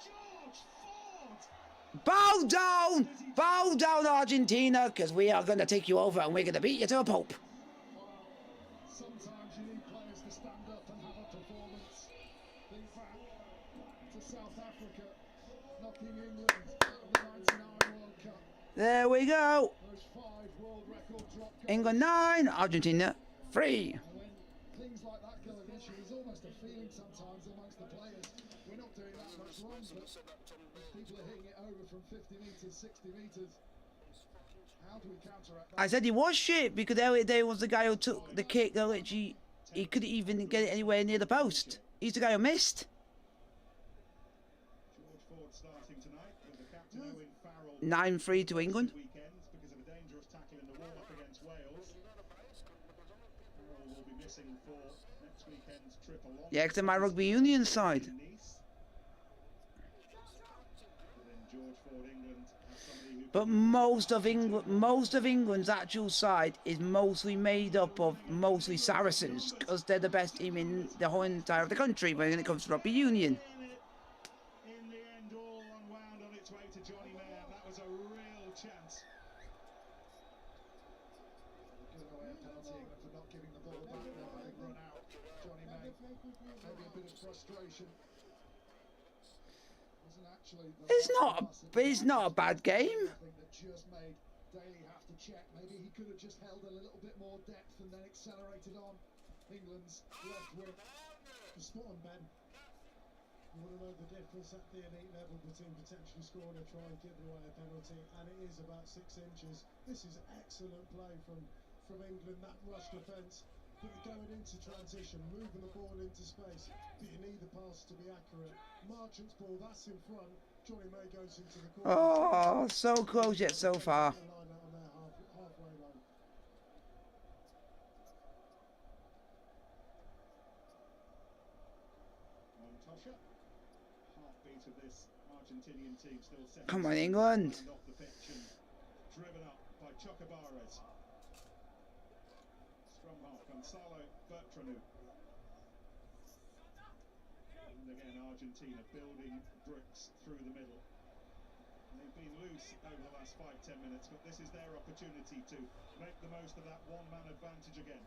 George Ford. Bow down, Argentina, because we are going to take you over and we're going to beat you to a pulp. Sometimes you need players to stand up and have a performance. Think back to South Africa, knocking England out of the 99 World Cup. There we go. Those 5 world record drop goals. England 9, Argentina 3. And when things like that go against you, there's almost a feeling sometimes amongst the players. We're not doing that much wrong, but people are hitting it over from 50 metres, 60 metres. How do we counteract that? I said he was shit because Elliot Day was the guy who took the kick that literally he couldn't even get it anywhere near the post. He's the guy who missed. George Ford starting tonight with the captain Owen Farrell. 9-3 to England. Weekend because of a dangerous tackle in the warm-up against Wales. Farrell will be missing for next weekend's trip along. Yeah, because of my rugby union side. Nice. But then George Ford England has somebody who But most of England's actual side is mostly made up of mostly Saracens because they're the best team in the whole entire of the country when it comes to rugby union. in the end all unwound on its way to Johnny Mayer. That was a real chance. Giving away a penalty England for not giving the ball back there, having run out. Johnny May, maybe a bit of frustration. Wasn't actually the It's last not, pass that but it's not a bad game. I think that just made Daly have to check. Maybe he could have just held a little bit more depth and then accelerated on. England's left wing. Spot on, Ben. You want to know the difference at the elite level between potentially scoring and trying to give away a penalty, and it is about 6 inches. This is excellent play from England, that rush defence. But going into transition, moving the ball into space, but you need the pass to be accurate. Marchant's ball, that's in front. Johnny May goes into the corner. Oh, so close yet so far. Line out on their halfway line. Montoya. Heartbeat of this Argentinian team still set. Come on, England. Off the pitch and driven up by Chocobares. Scrum half Gonzalo Bertranu. And again Argentina building bricks through the middle. And they've been loose over the last 5-10 minutes, but this is their opportunity to make the most of that one-man advantage again.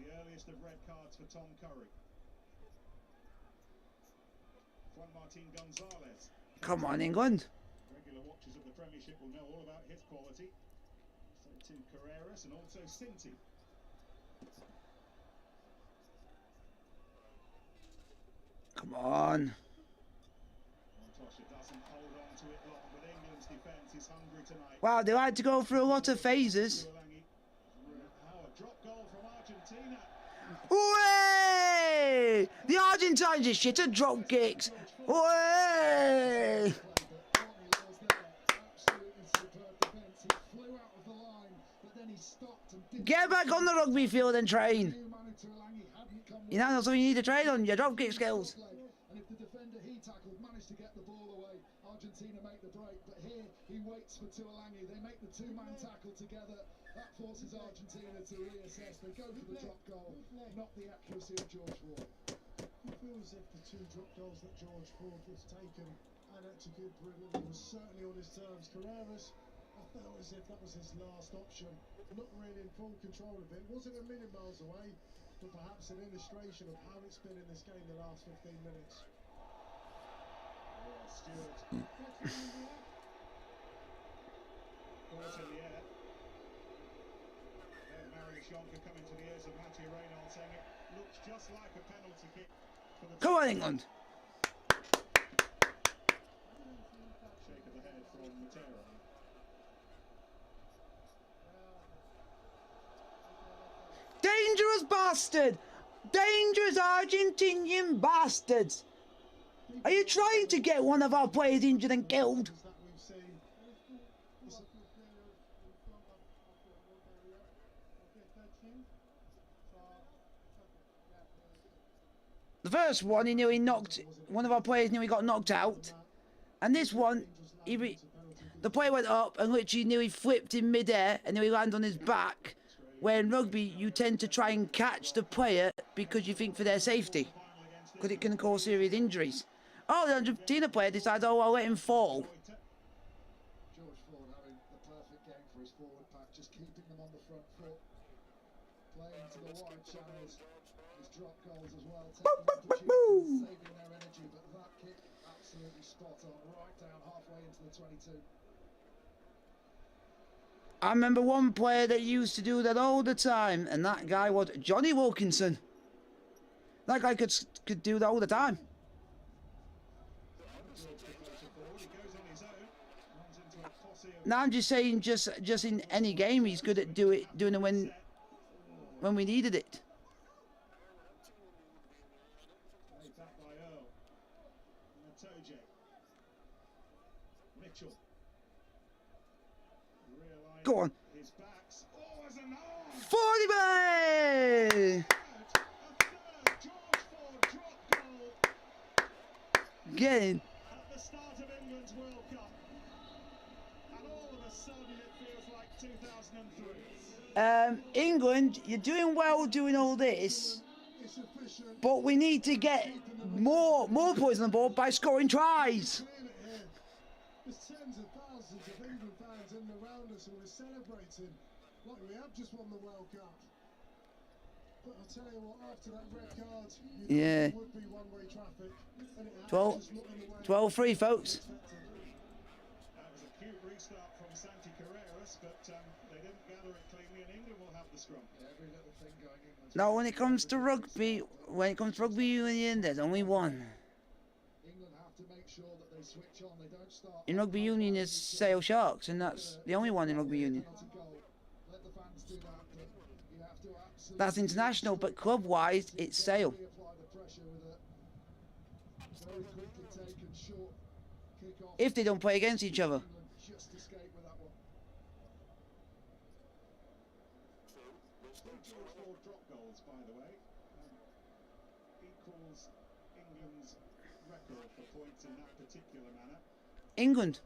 The earliest of red cards for Tom Curry. Juan Martin Gonzalez. Come on, England. Regular watchers of the Premiership will know all about his quality. So Tim Carreras and also Sinti. Come on. Montoya doesn't hold on to it long, but England's defence is hungry tonight. Wow, they had to go through a lot of phases. Tuolangi. Howard, drop goal from Argentina. Way! The Argentines are shit at drop kicks. Way! Get back on the rugby field and train. You know, that's what you need to train on, your drop kick skills. And if the defender he tackled managed to get the ball away, Argentina make the break. But here he waits for Tuolangi. They make the 2-man tackle together. That forces Argentina to reassess. They go for the drop goal, not the accuracy of George Ford. You feel as if the 2 drop goals that George Ford has taken and executed brilliantly was certainly on his terms. Carreras, I felt as if that was his last option. Not really in full control of it. Wasn't a million miles away, but perhaps an illustration of how it's been in this game the last 15 minutes. Stewart. Ball's in the air. Then Marius Jonker coming to the ears of Mathieu Reynolds saying it looks just like a penalty kick for the Come on, England. shake of the head from Matera. Dangerous bastard! Dangerous Argentinian bastards! Are you trying to get one of our players injured and killed? that we've seen. Two or three players in front of your work area. Okay, touching. So, okay. Yeah. The first one, he nearly knocked, one of our players nearly got knocked out. And this one, the player went up and literally nearly flipped in midair and nearly landed on his back. Where in rugby, you tend to try and catch the player because you think for their safety. Because it can cause serious injuries. Oh, the Argentina player decides, oh, I'll let him fall. George Ford having the perfect game for his forward pack, just keeping them on the front foot, playing to the wide channels, his drop goals as well, taking opportunities, saving their energy, but that kick absolutely spot on, right down halfway into the 22. I remember one player that used to do that all the time, and that guy was Johnny Wilkinson. That guy could do that all the time. Now I'm just saying, just in any game, he's good at doing it when we needed it. Made back by Earl. Natoje. Mitchell. Realigning Go on. his backs. Oh, as an arm! 40 play! A third George Ford drop goal Get in. at the start of England's World Cup. And all of a sudden it feels like 2003. England, you're doing well doing all this, It's efficient. but we need to get more points on the board by scoring tries. Clear it here. There's tens of thousands of England fans in the round us who are celebrating like we have just won the World Cup. But I'll tell you what, after that red card, you thought Yeah. it would be one-way traffic. And it has 12 just not in the way 12-3, folks. That was a cute restart from Santi Carreras, but they didn't gather it cleanly, and England will have the scrum. Every little thing going in. Now, when it comes to rugby union, there's only one. England have to make sure that they switch on, they don't start. In rugby union, is Sale Sharks, and that's the only one in rugby union. Penalty goal. Let the fans do that, but you have to absolutely That's international, but club-wise, it's Sale. reapply the pressure with a very quickly taken short kick off. If they don't play against each other. England just escaped with that one. Big George Ford drop goals, by the way, equals England's record for points in that particular manner. England.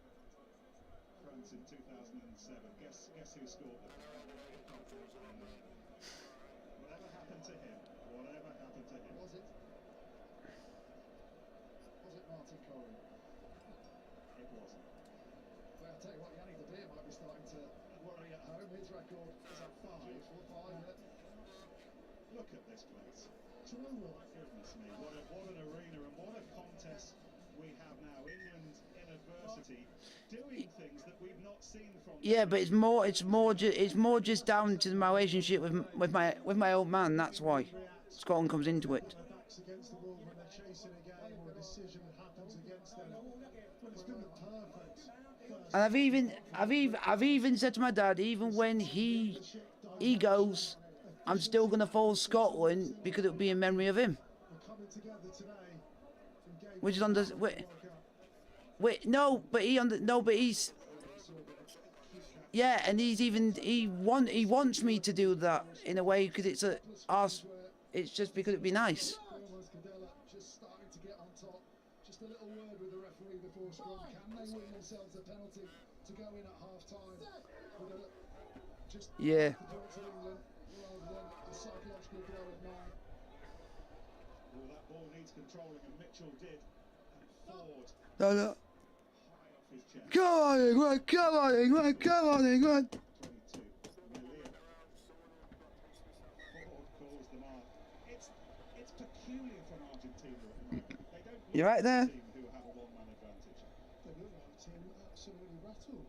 France in 2007. Guess who scored them? Whatever happened to him? Whatever happened to him? Was it Martin Corey? It wasn't. Well, I'll tell you what, Yannick De Beer might be starting to worry at home. His record is at 5. Look at this place. Do you know what? Goodness me, what an arena and what a contest we have now. England in adversity, doing things that we've not seen from them. Yeah, but it's more just down to my relationship with my old man. That's why Scotland comes into it. Their backs against the wall when they're chasing a game or a decision that happens against them. Well, it's been the perfect first. And I've even said to my dad, even when he goes, I'm still gonna follow Scotland because it'll be in memory of him. We're coming together today in game Which is on the he's yeah, and he wants me to do that in a way because it's just because it'd be nice. Almost Cadella just starting to get on top. Just a little word with the referee before scrum. Can they win themselves a penalty to go in at half time? Just Yeah. the points of England rather than a psychological blow of 9. Well, that ball needs controlling, and Mitchell did. And Ford No. high off his chest. Come on, England! Come on, England! Come on, England! 22 million. Ford calls the mark. It's peculiar from Argentina at the moment. They don't look You right like there? a team who have a one-man advantage. They look like a team absolutely rattled.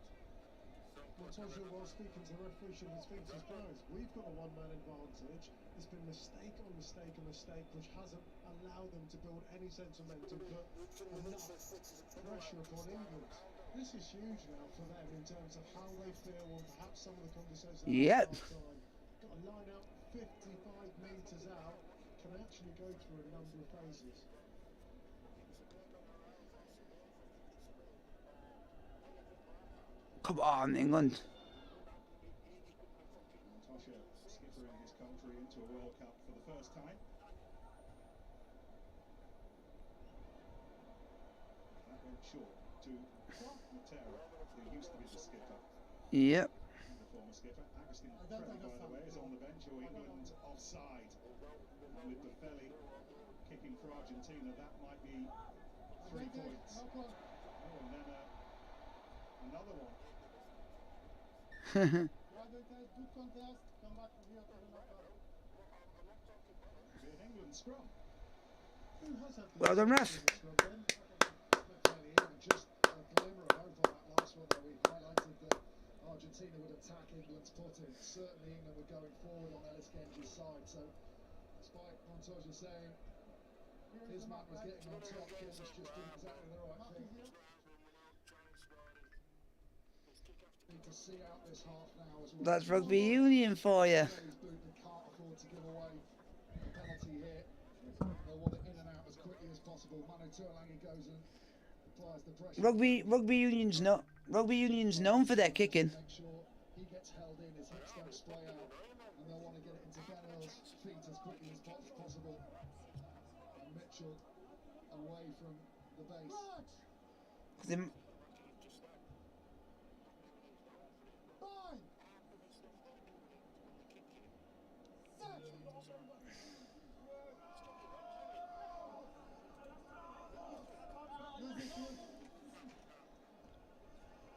Montoya, while speaking to the referee, should have speak to his players. We've got a one-man advantage. There's been mistake on mistake on mistake, which hasn't allowed them to build any sense of momentum, put enough pressure upon England. This is huge now for them in terms of how they feel, and perhaps some of the conversations. Yep. Got to line out 55 metres out. Can actually go through a number of phases. Come on, England. Tosha skippering his country into a World Cup for the first time. That went short to Matera, who used to be the skipper. Yep. The former skipper. Agustin Freddy, by the way, is on the bench. Oh, England offside. And with the Belly kicking for Argentina, that might be 3 points. Oh, and then another one. Good contest. Come back here to the knockout. Be an England scrum. Well done, ref. Just a glimmer of hope on that last one that we highlighted that Argentina would attack England's putting. Certainly England were going forward on Eliskenji's side. So despite Montoya saying his man was getting on top, Kim was just doing exactly the right thing. Need to see out this half now as well. That's rugby union for you. Can't afford to give away a penalty here. They'll want it in and out as quickly as possible. Manu Tuolangi goes and applies the pressure. Rugby union's known for their kicking. Make sure he gets held in, his hips don't splay out, and they'll want to get it into Ben Earl's feet as quickly as possible. And Mitchell away from the base.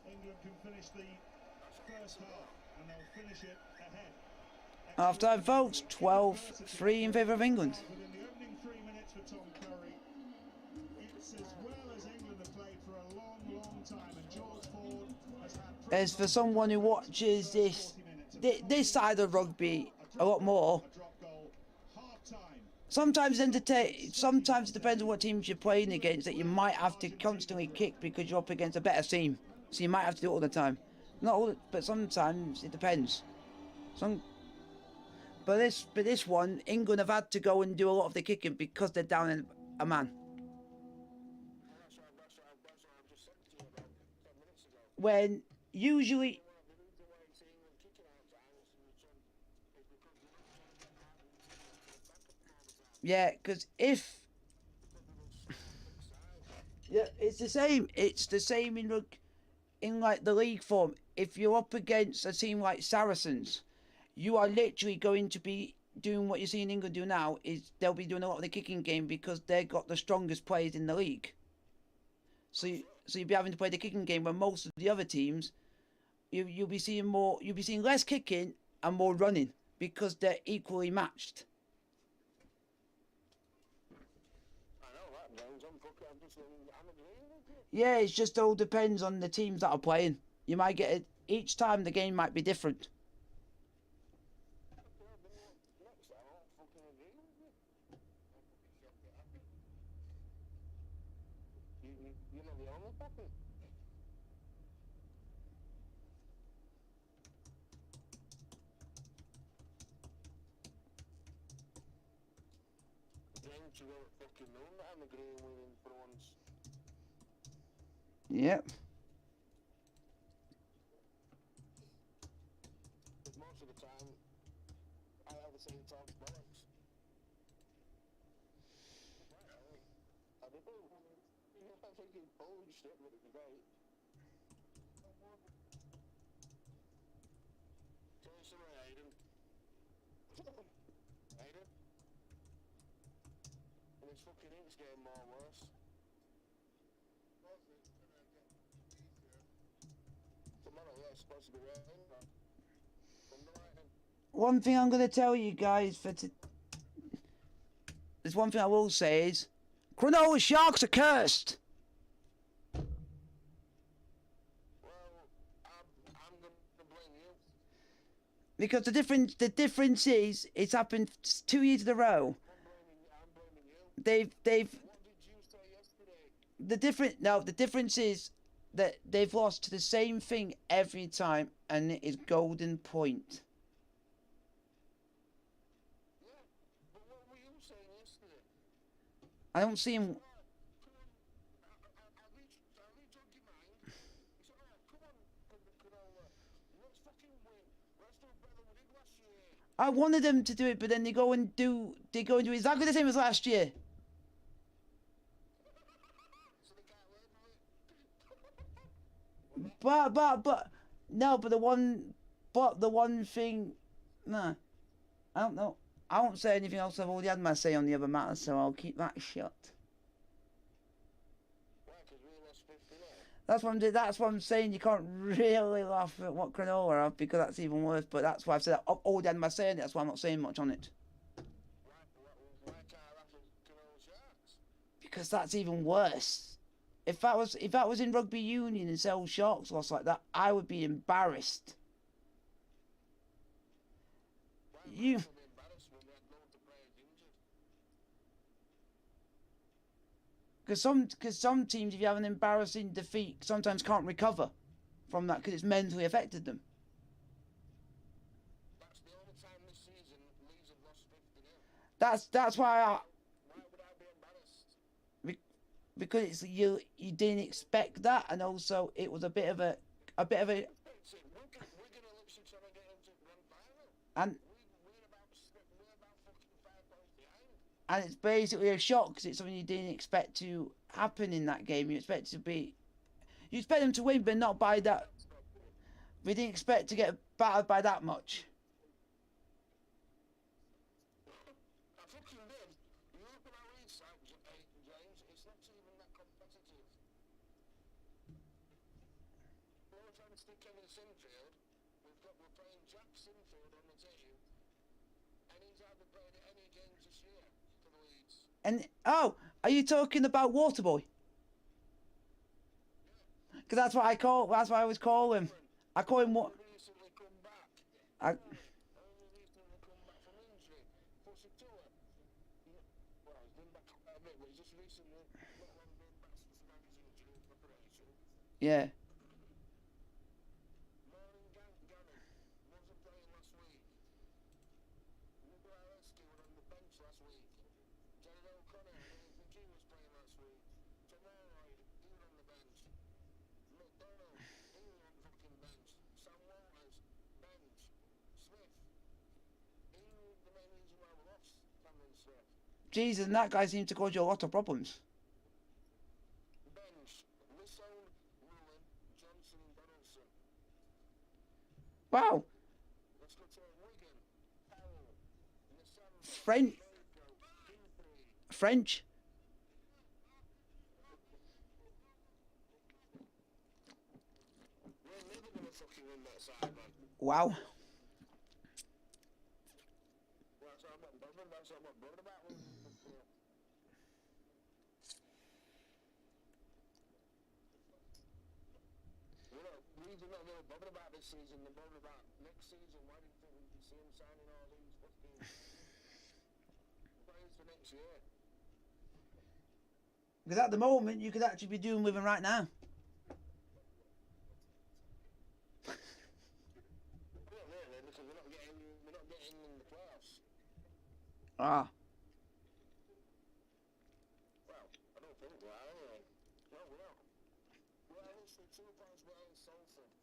England can finish the first half, and they'll finish it ahead. Half time, folks. 12-3 in favour of England. Within the opening 3 minutes for Tom Curry, it's as well as England have played for a long, long time, and George Ford has had. As for someone who watches this side of rugby a lot more, sometimes sometimes it depends on what teams you're playing against, that you might have to constantly kick because you're up against a better team. So you might have to do it all the time. Not all, but sometimes it depends. But this one, England have had to go and do a lot of the kicking because they're down a man. When usually, yeah, because it's the same. It's the same in like the league form. If you're up against a team like Saracens, you are literally going to be doing what you're seeing England do now. Is they'll be doing a lot of the kicking game because they've got the strongest players in the league. So you'll be having to play the kicking game, where most of the other teams, you'll be seeing less kicking and more running because they're equally matched. Yeah, it just all depends on the teams that are playing. You might get it each time. The game might be different. Yep. Most of the time, I have the same talk bollocks. I think he bulged it with the right. Tell us something, Aiden. Aiden? And his fucking ink's getting more worse. Tomorrow, yeah, it's supposed to be raining, but One thing I'm going to tell you guys there's one thing I will say is, Cronulla Sharks are cursed. well, I'm going to blame you. Because the difference is, it's happened 2 years in a row. I'm blaming you. They've What did you say yesterday? the difference is that they've lost to the same thing every time, and it is Golden Point. Yeah, but what were you saying yesterday? I don't see him. I redrug your mind. You said, oh, come on, I wanted them to do it, but then they go and do exactly the same as last year. But no, but the one thing, no, I don't know. I won't say anything else. I've already had my say on the other matter, so I'll keep that shut. That's what I'm saying. You can't really laugh at what Cronulla have, because that's even worse. But that's why I've said I've already had my say on it. That's why I'm not saying much on it. Because that's even worse. If that was in rugby union and Sale Sharks lost like that, I would be embarrassed. Because some teams, if you have an embarrassing defeat, sometimes can't recover from that because it's mentally affected them. That's why because it's you didn't expect that, and also it was a bit of a and it's basically a shock because it's something you didn't expect to happen in that game. You expect them to win, but not by that. We didn't expect to get battered by that much. And oh, are you talking about Waterboy? Because that's what I always call him. I call him what? Yeah. Jesus, and that guy seems to cause you a lot of problems. Wow. French. Wow. We're not really bothered about this season, they're bothered about next season. Why do you think we can see him signing all these fucking players for next year? Because at the moment, you could actually be doing with him right now. Not really, because we're not getting in the playoffs. Ah. Well, I don't think we are anyway. No, we're not. We're literally 2 points behind Salford.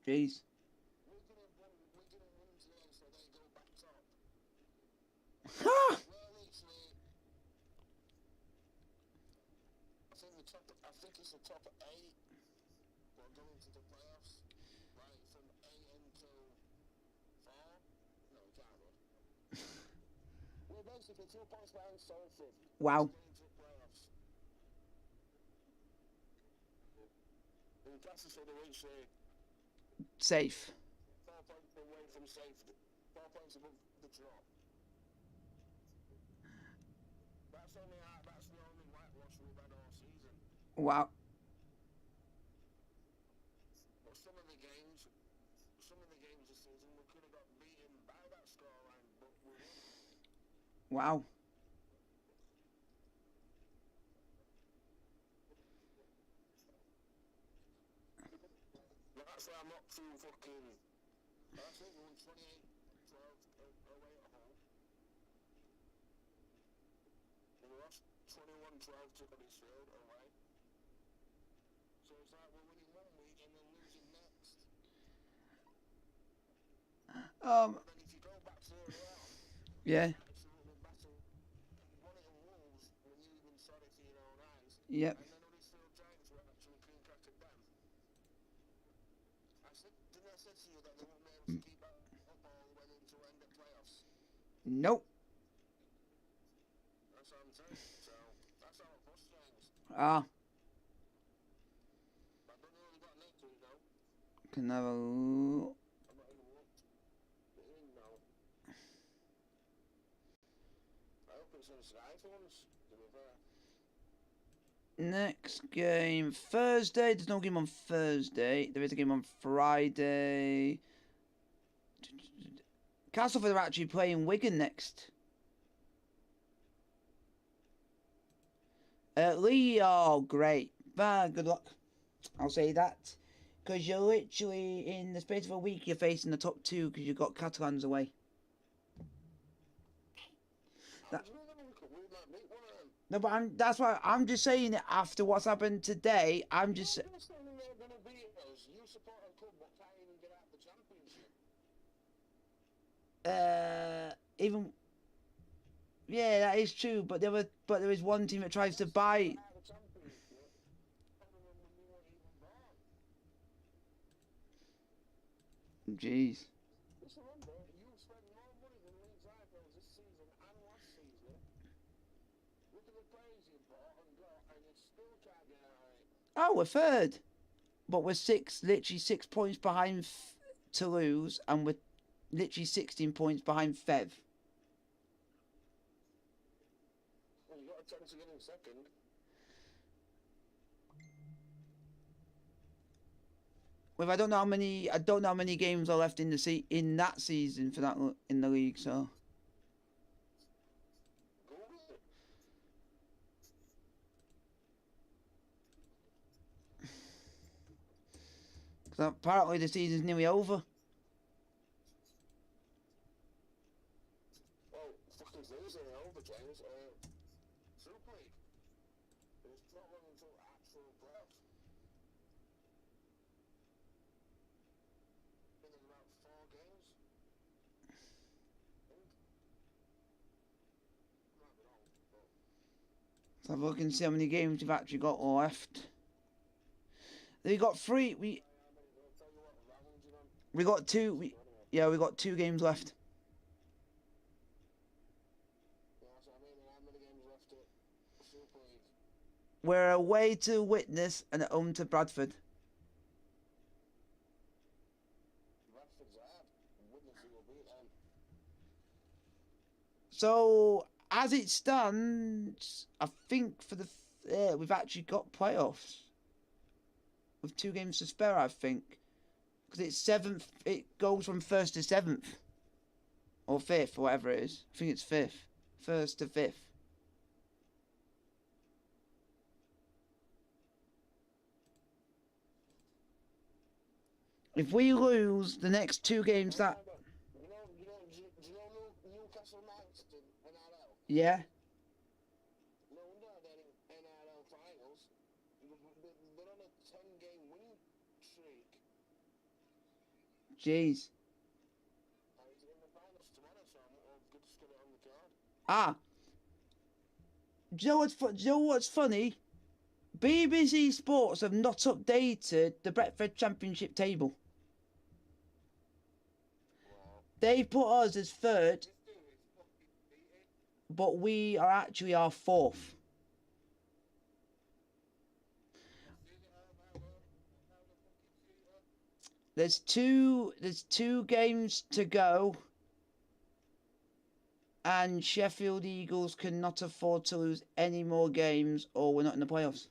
Jeez. We're gonna win today, so they go back top. Ah! We're literally, I think it's the top 8. We're going to the playoffs, right, from 8 until 4. No, we can't run. We're basically 2 points behind Salford. Wow. Going to the playoffs. Newcastle said they're literally Safe. 4 points away from safety. 4 points above the drop. That's the only whitewash we've had all season. Wow. But some of the games this season we could have got beaten by that scoreline, but we won. Wow. That's why I'm not too fucking. I think we won 28-12 away at home. We lost 21-12 to Huddersfield away. So it's like we're winning one week and then losing next. Um, But then if you go back further on, yeah, absolutely battle. One of the Wolves when you even saw it for your own eyes. yep. And then Huddersfield Giants were actually clean cracked at them. Didn't I say to you that they won't be able to keep that up all the way into end of playoffs? Nope. That's what I'm saying. So that's how it puts things. Ah, I don't know who they got next week though. can have a look. I'm not even looked. They're in now. I hope it's in Skype ones, to be fair. Next game Thursday. There's no game on Thursday. There is a game on Friday. Castleford are actually playing Wigan next. Lee, oh great. Good luck. I'll say that. Because you're literally, in the space of a week, you're facing the top two because you've got Catalans away. That, no, but that's why I'm just saying it after what's happened today. I'm just... You're saying they're going to beat us. You support a club but can't even get out of the championship. Even... Yeah, that is true, but there is one team that tries to buy... Jeez. Just remember, you spent more money than Leeds Rivals this season and last season. Look at the players you bought and got, and you still can't get out. Oh, we're third. But we're literally 6 points behind Toulouse, and we're literally 16 points behind Fev. Well, you got a chance to get in second. Well, I don't know how many games are left in in that season for that in the league. So. Because apparently the season's nearly over. Well, fucking season over, James. Super League. It's not long until actual playoffs. Been in about 4 games. Might be wrong, but... So have a look and see how many games we've actually got left. We got 3. We got 2. We got 2 games left. Yeah, so I mean, how many games left at Super League? We're away to Witness and at home to Bradford. Bradford's hard. Witness will beat them. So as it stands, I think for the we've actually got playoffs with 2 games to spare. I think because it's 7th. It goes from 1st to 7th or 5th, or whatever it is. I think it's 5th, 1st to 5th. If we lose the next 2 games, that Do you know Newcastle Knights in NRL? yeah. No wonder they're in NRL finals. They're on a 10-game winning streak. Jeez. He's in the finals tomorrow, so I'm good to get it on the card. Ah. Do you know what's funny? BBC Sports have not updated the Brentford Championship table. Wow. They put us as 3rd, but we are actually our 4th. There's two games to go, and Sheffield Eagles cannot afford to lose any more games, or we're not in the playoffs.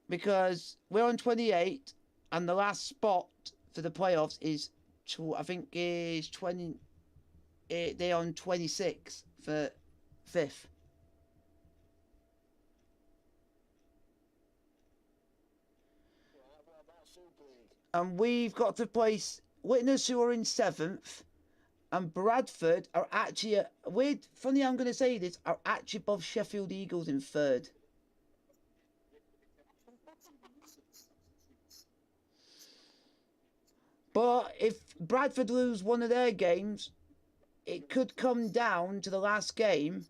Because we're on 28, and the last spot for the playoffs is, I think, is 20. They're on 26 for 5th. And we've got to place Witness, who are in 7th, and Bradford are actually, funny I'm going to say this, are actually above Sheffield Eagles in 3rd. But if Bradford lose one of their games, it could come down to the last game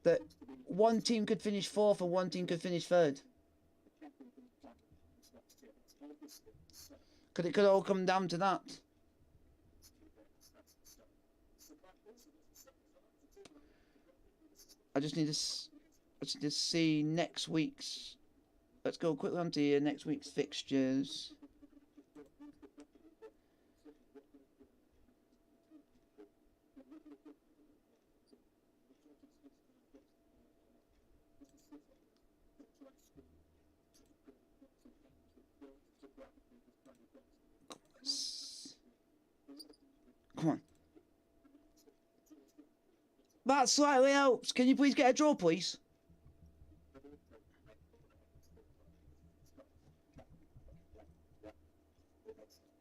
that one team could finish 4th and one team could finish 3rd. Because it could all come down to that. I just need to see next week's. Let's go quickly on to next week's fixtures. Come on. That slightly helps. Can you please get a draw, please?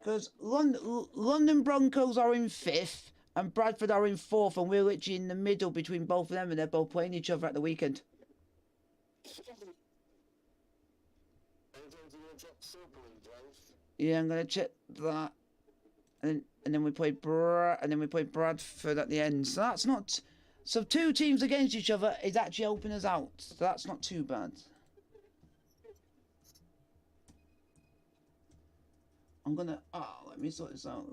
Because London Broncos are in 5th and Bradford are in 4th, and we're literally in the middle between both of them, and they're both playing each other at the weekend. Yeah, I'm gonna check that, and then we play Bradford at the end. So that's not. So 2 teams against each other is actually helping us out. So that's not too bad. I'm gonna. Let me sort this out.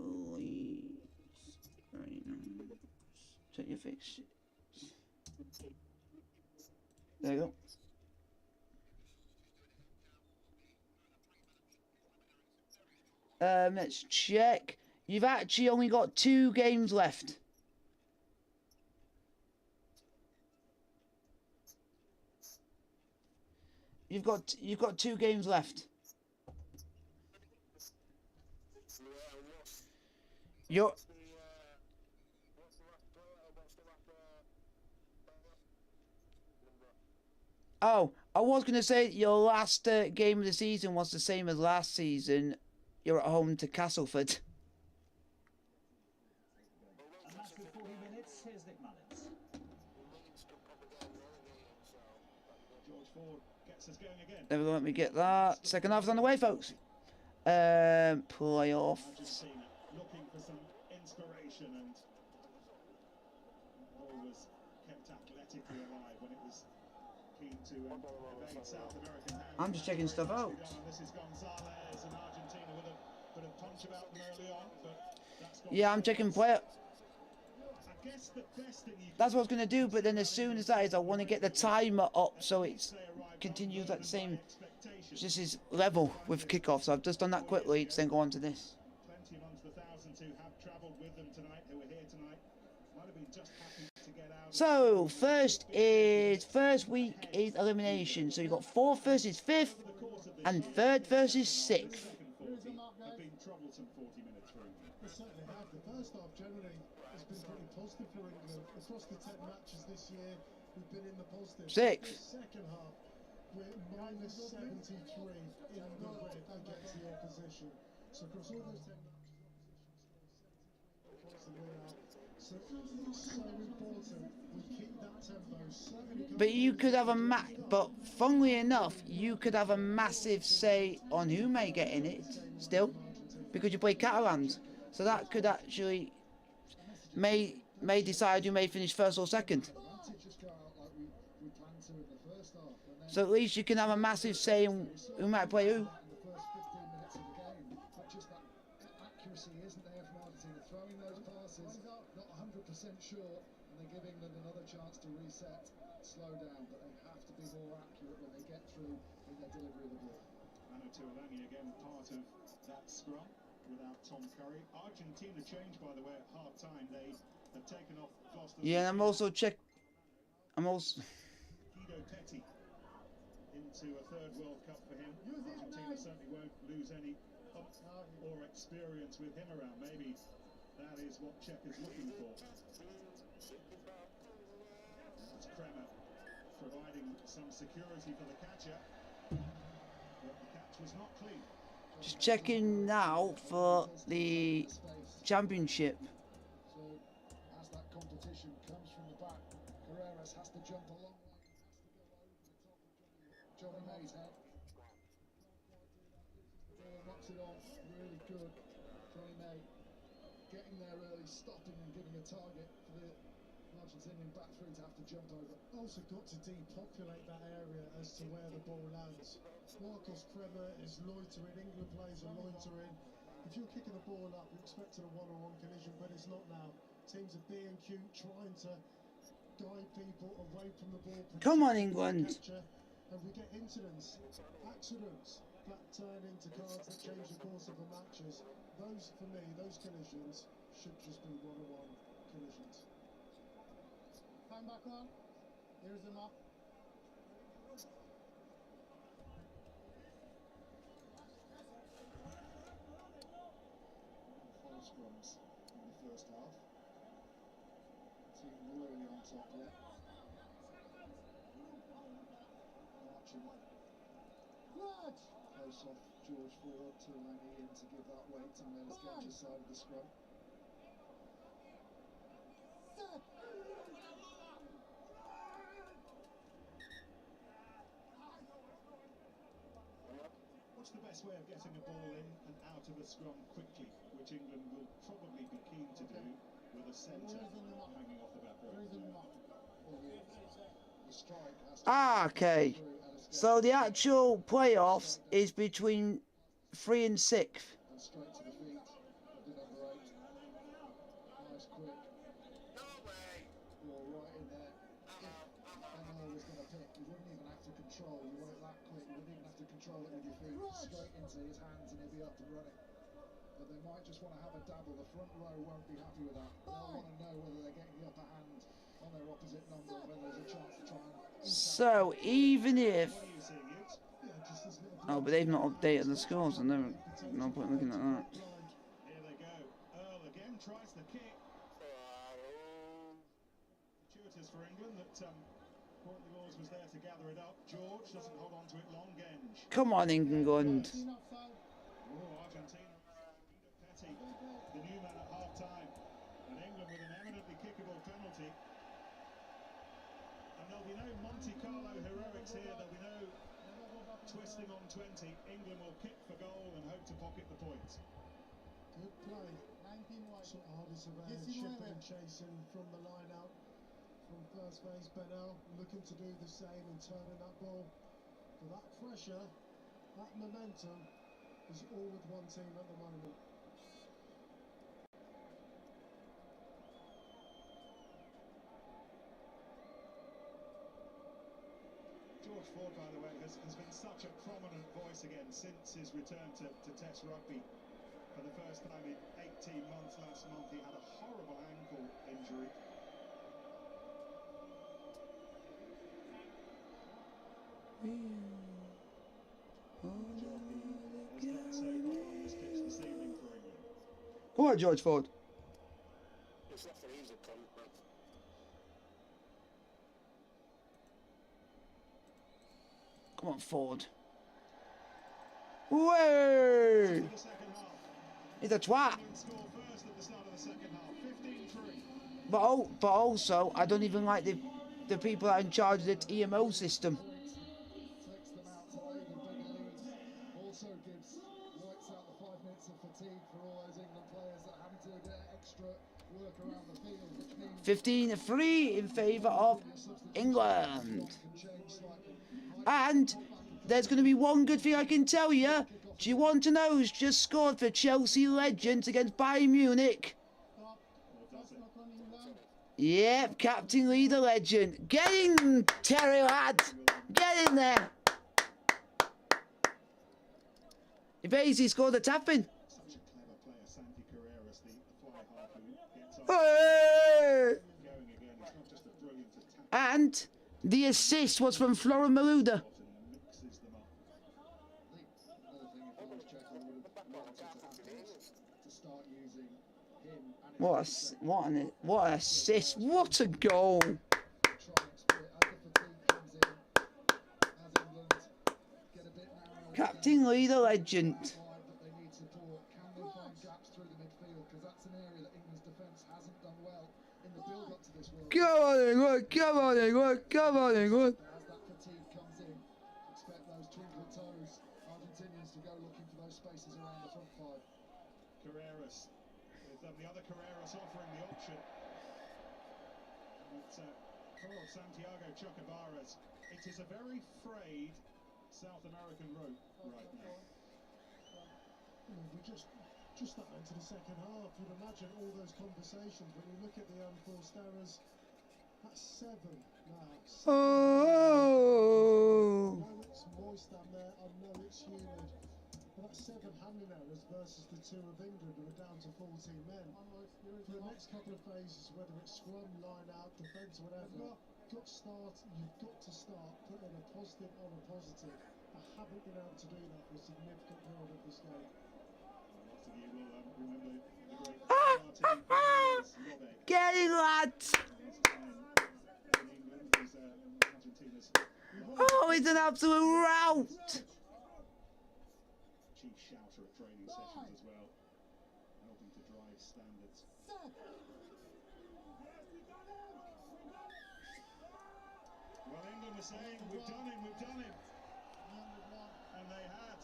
Check your fixtures. There you go. Let's check. You've actually only got 2 games left. You've got 2 games left. You're. Oh, I was going to say your last game of the season was the same as last season. You're at home to Castleford. And that's good 40 minutes. Here's Nick Mullins. George Ford gets us going again. There we go, let me get that. Second half's on the way, folks. Playoff. Argentina looking for some inspiration, and always kept athletically alive when it was keen to evade South American hands. I'm just checking stuff out. This is Gonzalez, and Argentina with a bit of punch about them early on, but that's Yeah, I'm checking player. I guess the best thing you can That's what I was going to do, but then as soon as that is, I want to get the timer up so it continues at the same. This is level with kickoff, so I've just done that quickly to then go on to this. plenty amongst the thousands who have travelled with them tonight, who are here tonight, might have been just happy to get out. So first week is elimination. So you've got 4th versus 5th and 3rd versus 6th. Have been troublesome 40 minutes for England. They certainly have. The first half generally has been pretty positive for England. Across the 10 matches this year, we've been in the positive. 6th. The second half, we're minus 73 in the red against the opposition. So across all those 10 matches, so important we keep that tempo. So many But you could have but funnily enough, you could have a massive say on who may get in it still, because you play Catalans. So that could actually may decide who may finish 1st or 2nd. So at least you can have a massive say in who might play who. Sure, and they give England another chance to reset, slow down, but they have to be more accurate when they get through in their delivery of the ball. Manu Tuilagi again part of that scrum without Tom Curry. Argentina changed, by the way, at half time. They have taken off Foster. Yeah, and I'm also Guido Petty into a 3rd World Cup for him. Argentina certainly won't lose any up or experience with him around. Maybe that is what Czech is looking for. It's Kremer providing some security for the catcher, but the catch was not clean. just checking now for the championship. So as that competition comes from the back, Carreras has to jump a long way, has to go over the top of Johnny May's head. Ball knocks it off, really good. Troy May getting there early, stopping and giving a target for the Argentinian back three to have to jump over. Also got to depopulate that area as to where the ball lands. Marcos Kremer is loitering, England players are loitering. If you're kicking the ball up, you're expecting a one-on-one collision, but it's not now. Teams are being cute, trying to guide people away from the ball. Come on, England. Capture, and we get incidents, accidents that turn into cards that change the course of the matches. Those, for me, those collisions should just be one-on-one collisions. Time back on. Here's the mark. Four scrums in the first half. Team really on top yet. Marching. Close off George Ford, Tuilagi in to give that weight to Melis Getch's side of the scrum. What's the best way of getting a ball in and out of a scrum quickly, which England will probably be keen to do with a centre hanging off the back row? The strike has to Ah, okay. So the actual playoffs is between 3 and 6th. and straight to the feet of the number 8. Nice quick ball right in there. If Benno was going to pick, you wouldn't even have to control. You want it that quick, you wouldn't even have to control it with your feet. Straight into his hands and he'll be up and running. But they might just want to have a dabble. The front row won't be happy with that. They'll want to know whether they're getting the upper hand on their opposite number, whether there's a chance to try and... So even if... What are you seeing, Utes? Oh, but they've not updated the scores, and no point looking at that. Here they go. Earl again tries the kick. Fortuitous for England that Courtney Laws was there to gather it up. George doesn't hold on to it long. Genge. Come on, England. Oh, Argentina. Petty, the new man at half time. And England with an eminently kickable penalty. And there'll be no Monte Carlo heroics here. There'll be no twisting on 20. England will kick for goal and hope to pocket the point. Good play. 19 wide. So Hardy Surveyor shipping and chasing from the line out from first base. Benel looking to do the same and turning that ball. But that pressure, that momentum is all with one team at the moment. George Ford, by the way, has been such a prominent voice again since his return to Test rugby for the first time in 18 months. Last month he had a horrible ankle injury. Has done so well on this pitch this evening for England. Go on, George Ford. It's not an easy punt, but Come on, Ford. Way! The second half. He's a twat. England score first at the start of the second half. 15-3. But also, I don't even like the people that are in charge of the TMO system. Takes them out to lead a big lead. Also gives wipes out the 5 minutes of fatigue for all those England players that having to get extra work around the field, which means 15-3 in favour of England. can change slightly. And there's going to be one good thing I can tell you. Do you want to know who's just scored for Chelsea Legends against Bayern Munich? Yep, Captain Leader Legend. Get in, Terry lad. Get in there. He basically scored a tapping. Such a clever player, Santi Carreras, the fly half who gets on Hey! going again. It's not just a brilliant attack. And the assist was from Florent Malouda. And mixes them up. Another thing, if I was Czech, I would have wanted to have to start using him and What an assist. What a goal. try and exploit as the fatigue comes in, as England get a bit narrow. Captain Leader Legend. But they need support. Can they find gaps through the midfield? Because that's an area that England's defence hasn't done well in the build-up to this World Cup. Come on, England. Come on, England. Come on, England. As that fatigue comes in, expect those twinkle toes Argentinians to go looking for those spaces around the front 5. Carreras, with the other Carreras offering the option. But for Santiago Chocobaras, it is a very frayed South American route right now. We're just that into the second half. You'd imagine all those conversations when you look at the unforced errors. That's 7 now. Oh. I know it's moist down there. I know it's humid. But that's 7 handling errors versus the 2 of England who are down to 14 men. For the next couple of phases, whether it's scrum, line out, defence, whatever, you've got to start putting a positive on a positive. I haven't been able to do that for a significant period of this game. Lots of you will remember the great Martin Robe. Get it, lads! Oh, it's an absolute rout! Chief shouter at training sessions as well, helping to drive standards. Well, England were saying, we've done him. And they had.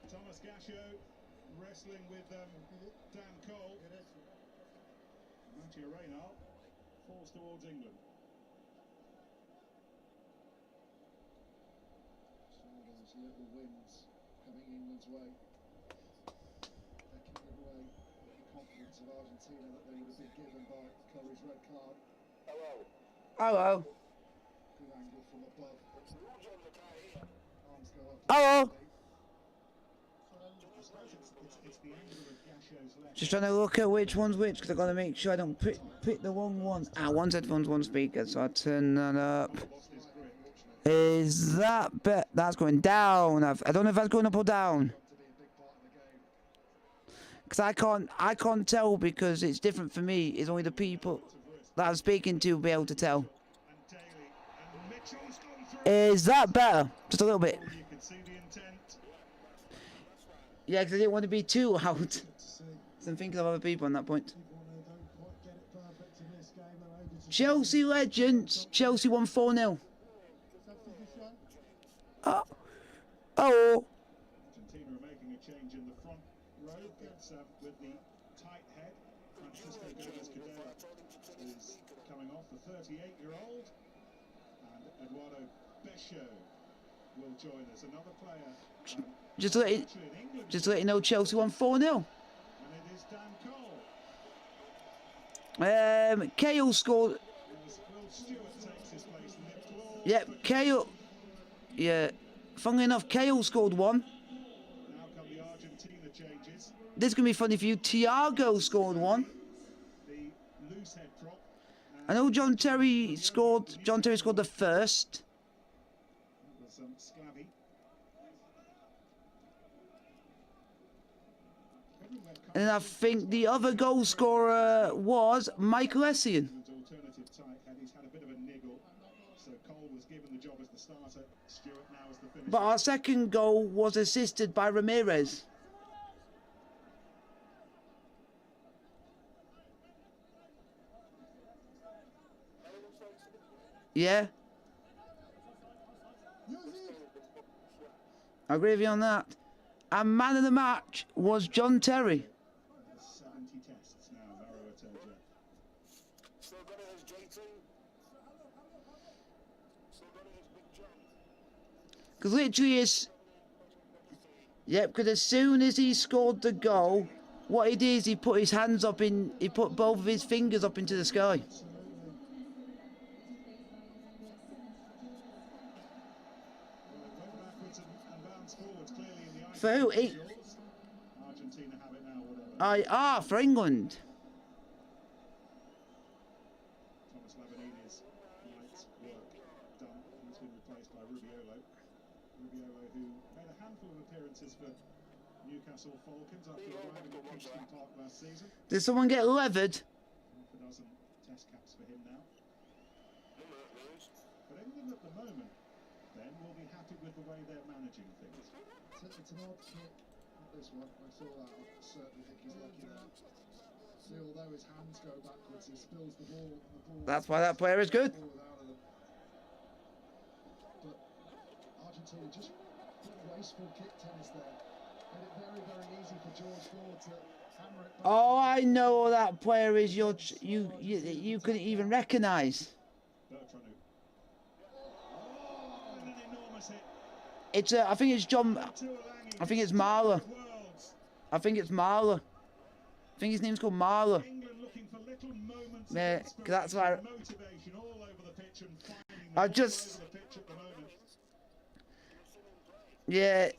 Thomas Gasho wrestling with Dan Cole. Mathieu Reynal falls towards England. All those little wins coming England's way. They're giving away the confidence of Argentina that they would have been given by Curry's red card. Hello. Good angle from above. Arms go up. Hello. I suppose it's the angle of Gasho's left. Just trying to look at which one's which, because I've got to make sure I don't pick the wrong one. One's headphones, one speaker, so I turn that up. Lost his grip. Is that bet? That's going down. I don't know if that's going up or down. Because I can't tell because it's different for me. It's only the people that I'm speaking to will be able to tell. And Daly and Mitchell's gone through. Is that better? Just a little bit. You can see the intent. Yeah, because I didn't want to be too loud. So I'm thinking of other people on that point. Chelsea legends. Chelsea won 4-0. Oh. Argentina are making a change in the front row. It's with the tight head. Francisco Gomez Cadera is coming off, the 38-year-old. And Eduardo Besho will join us. Another player. Just to let you know, Chelsea won 4-0. And it is Dan Cole. Cahill scored. Will Stewart takes his place. Nick Claw. Yep, Cahill. Yeah. Funnily enough, Cahill scored 1. Now come the Argentina changes. This is going to be funny for you. Thiago scored 1. The loose head prop. I know John Terry scored the first. Was Sclavi. And then I think the other goal scorer was Michael Essien. Alternative tight head. He's had a bit of a niggle. So Cole was given the job as the starter. Stewart now as the finisher. But our second goal was assisted by Ramirez. Yeah. I agree with you on that. And man of the match was John Terry. 70 tests now, Maro Atoja. Still got it as JT. Still got it as Big John. Because literally is... Yep, because as soon as he scored the goal, what he did is he put his hands up in... He put both of his fingers up into the sky. For who? Argentina have it now, whatever. For England. Thomas Lavanini's nice work done. He's been replaced by Rubiolo. Rubiolo, who made a handful of appearances for Newcastle Falcons after arriving at Kingston Park last season. Did someone get levered? Half a dozen test caps for him now. But England at the moment, then, will be happy with the way they're managing things. It's an odd kick, this one. I saw that. I certainly think he's lucky there. See, although his hands go backwards, he spills the ball. That's why that player is good. But Argentina just wasteful kick tennis there. it very, very easy for George Ford to hammer it back. Oh, I know who that player is. You couldn't even recognise. Bertrand. Oh, and an enormous hit. It's I think it's John. I think it's Marler. I think it's Marler. I think his name's called Marler. England looking for little moments Yeah, of 'cause that's why motivation all over the pitch and finding I them just- all over the pitch at the moment. Yeah.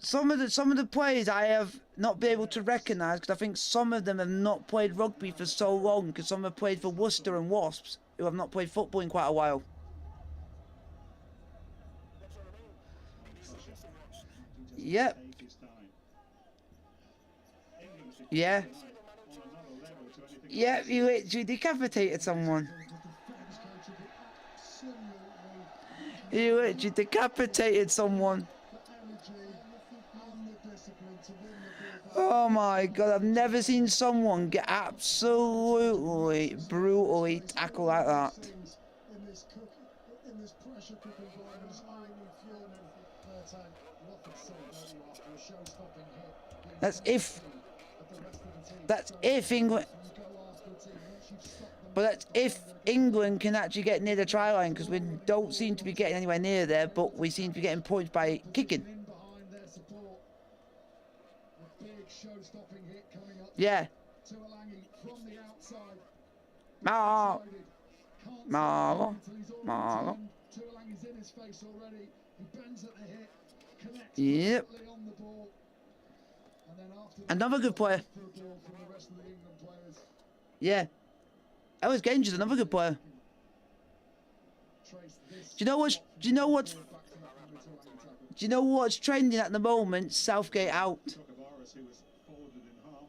Some of the players I have not been able to recognise because I think some of them have not played rugby for so long because some have played for Worcester and Wasps who have not played football in quite a while. Yep. Take his time. England should Yeah. tonight on another level to anything Yep, you literally decapitated someone. The defence coach will be absolutely You literally decapitated someone. the energy and the discipline to win the ball back. Oh my god, I've never seen someone get absolutely brutally tackled like that. Things in this pressure cooking environment is highly fuel and everything. You often say, don't you, after a show-stopping hit, That's if that the rest of the team that's don't if England you go after a team once you've stopped them. but that's if England can actually get near the try line because we don't seem to be getting anywhere near there, but we seem to be getting points by kicking. In behind their support. A big show-stopping hit coming up Yeah. to Alangi from the outside. Ma Can't Ma until he's already Ma turned. Tuolangi's in his face already. He bends at the hit, connects Yep. perfectly on the ball. And then after that, Another good player. for a ball from the rest of the England players. Yeah. Ellis Genge's another good player. Trace this Do you know what's back to that Henry Tuolangi tackle. do you know what's trending at the moment? Southgate out. Chocavaris, who was forwarded in half.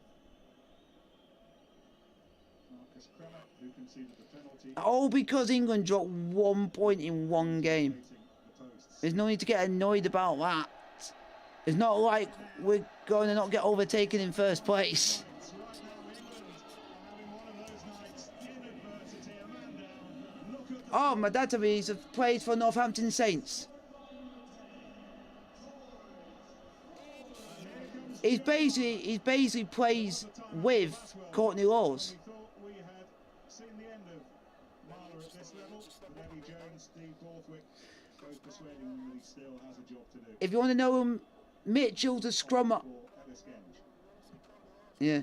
Marcus Kremer, who conceded the penalty. All because England dropped 1 point in one game. Facing the posts. There's no need to get annoyed about that. It's not like we're going to not get overtaken in first place. Right now, England are having one of those nights in adversity. A man down. Look at the Oh, my database have played for Northampton Saints. He's basically plays with Courtney Laws. We thought we had seen the end of Marler at this level, but Eddie Jones, Steve Borthwick, both persuading him that he still has a job to do. If you want to know him, Mitchell's a scrum up. For Ellis Genge. Yeah.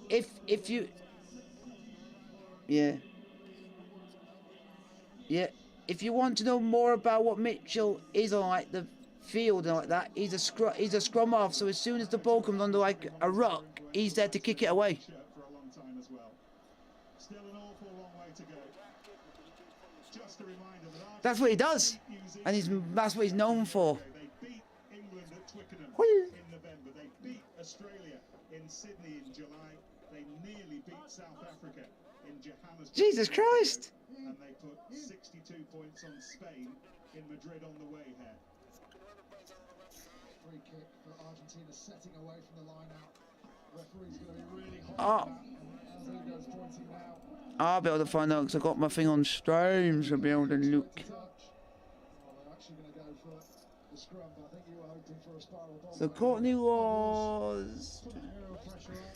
If you. Yeah. Yeah. If you want to know more about what Mitchell is on like the field and like that, he's a scrum half. So as soon as the ball comes under like a ruck, he's there to kick it away. Shirt for a long time as well. Still an awful long way to go. Just a reminder that That's what he does, and that's what he's known for. they beat England at Twickenham Whee! in November. They beat Australia in Sydney in July. They nearly beat South Africa in Johannesburg. Jesus Christ! And they put 62 points on Spain in Madrid on the way here. Free kick for Argentina, setting away from the line out. Referee's going to be really hot Oh. on that. As Udo's pointing now. I'll be able to find out because I got my thing on stream, so I'll be able to look. Touch. Oh, they're actually going to go for the scrum, but I think you were hoping for a spiral bomb. So Courtney Laws. Put aerial pressure up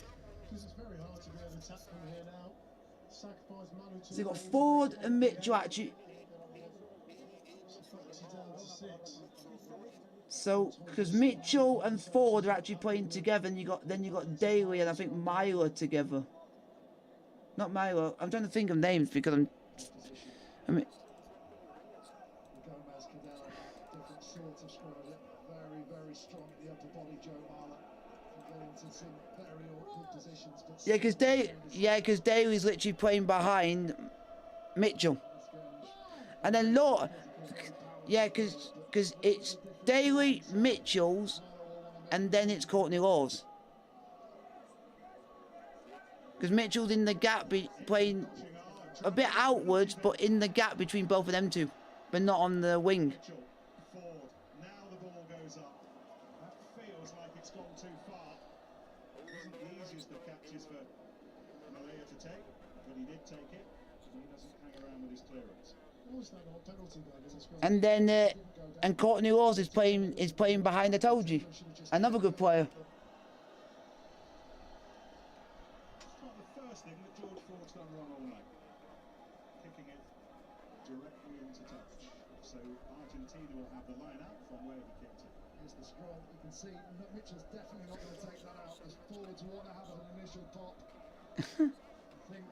because it's very hard to be able to attack from here now. Sacrifice Manu to So you got Ford and Mitchell actually. down to 6. So because Mitchell and Ford are actually playing together, and you got Daly and I think Myler together. Not Myler. I'm trying to think of names because I mean. Gomez, Cadella, different sorts of scrums. Very, very strong at the upper body, Joe Marler. Can get into some very awkward positions. But Because Daly's literally playing behind Mitchell, and then Law. Yeah, because it's Daly, Mitchell's, and then it's Courtney Laws. Because Mitchell's in the gap, playing a bit outwards, but in the gap between both of them two, but not on the wing. Mitchell, Ford, now the ball goes up. That feels like it's gone too far. It wasn't the easiest of catches for Malaya to take, but he did take it. hang around with his clearance. I always don't know what penalty that is. And then and Courtney Laws is playing behind. I told you, another good player. It's not the first thing that George Ford's done wrong all night. Kicking it directly into touch. So Argentina will have the line out from where he kicked it. Here's the scroll. You can see Mitchell's definitely not going to take that out. As forwards want to have an initial pop. I think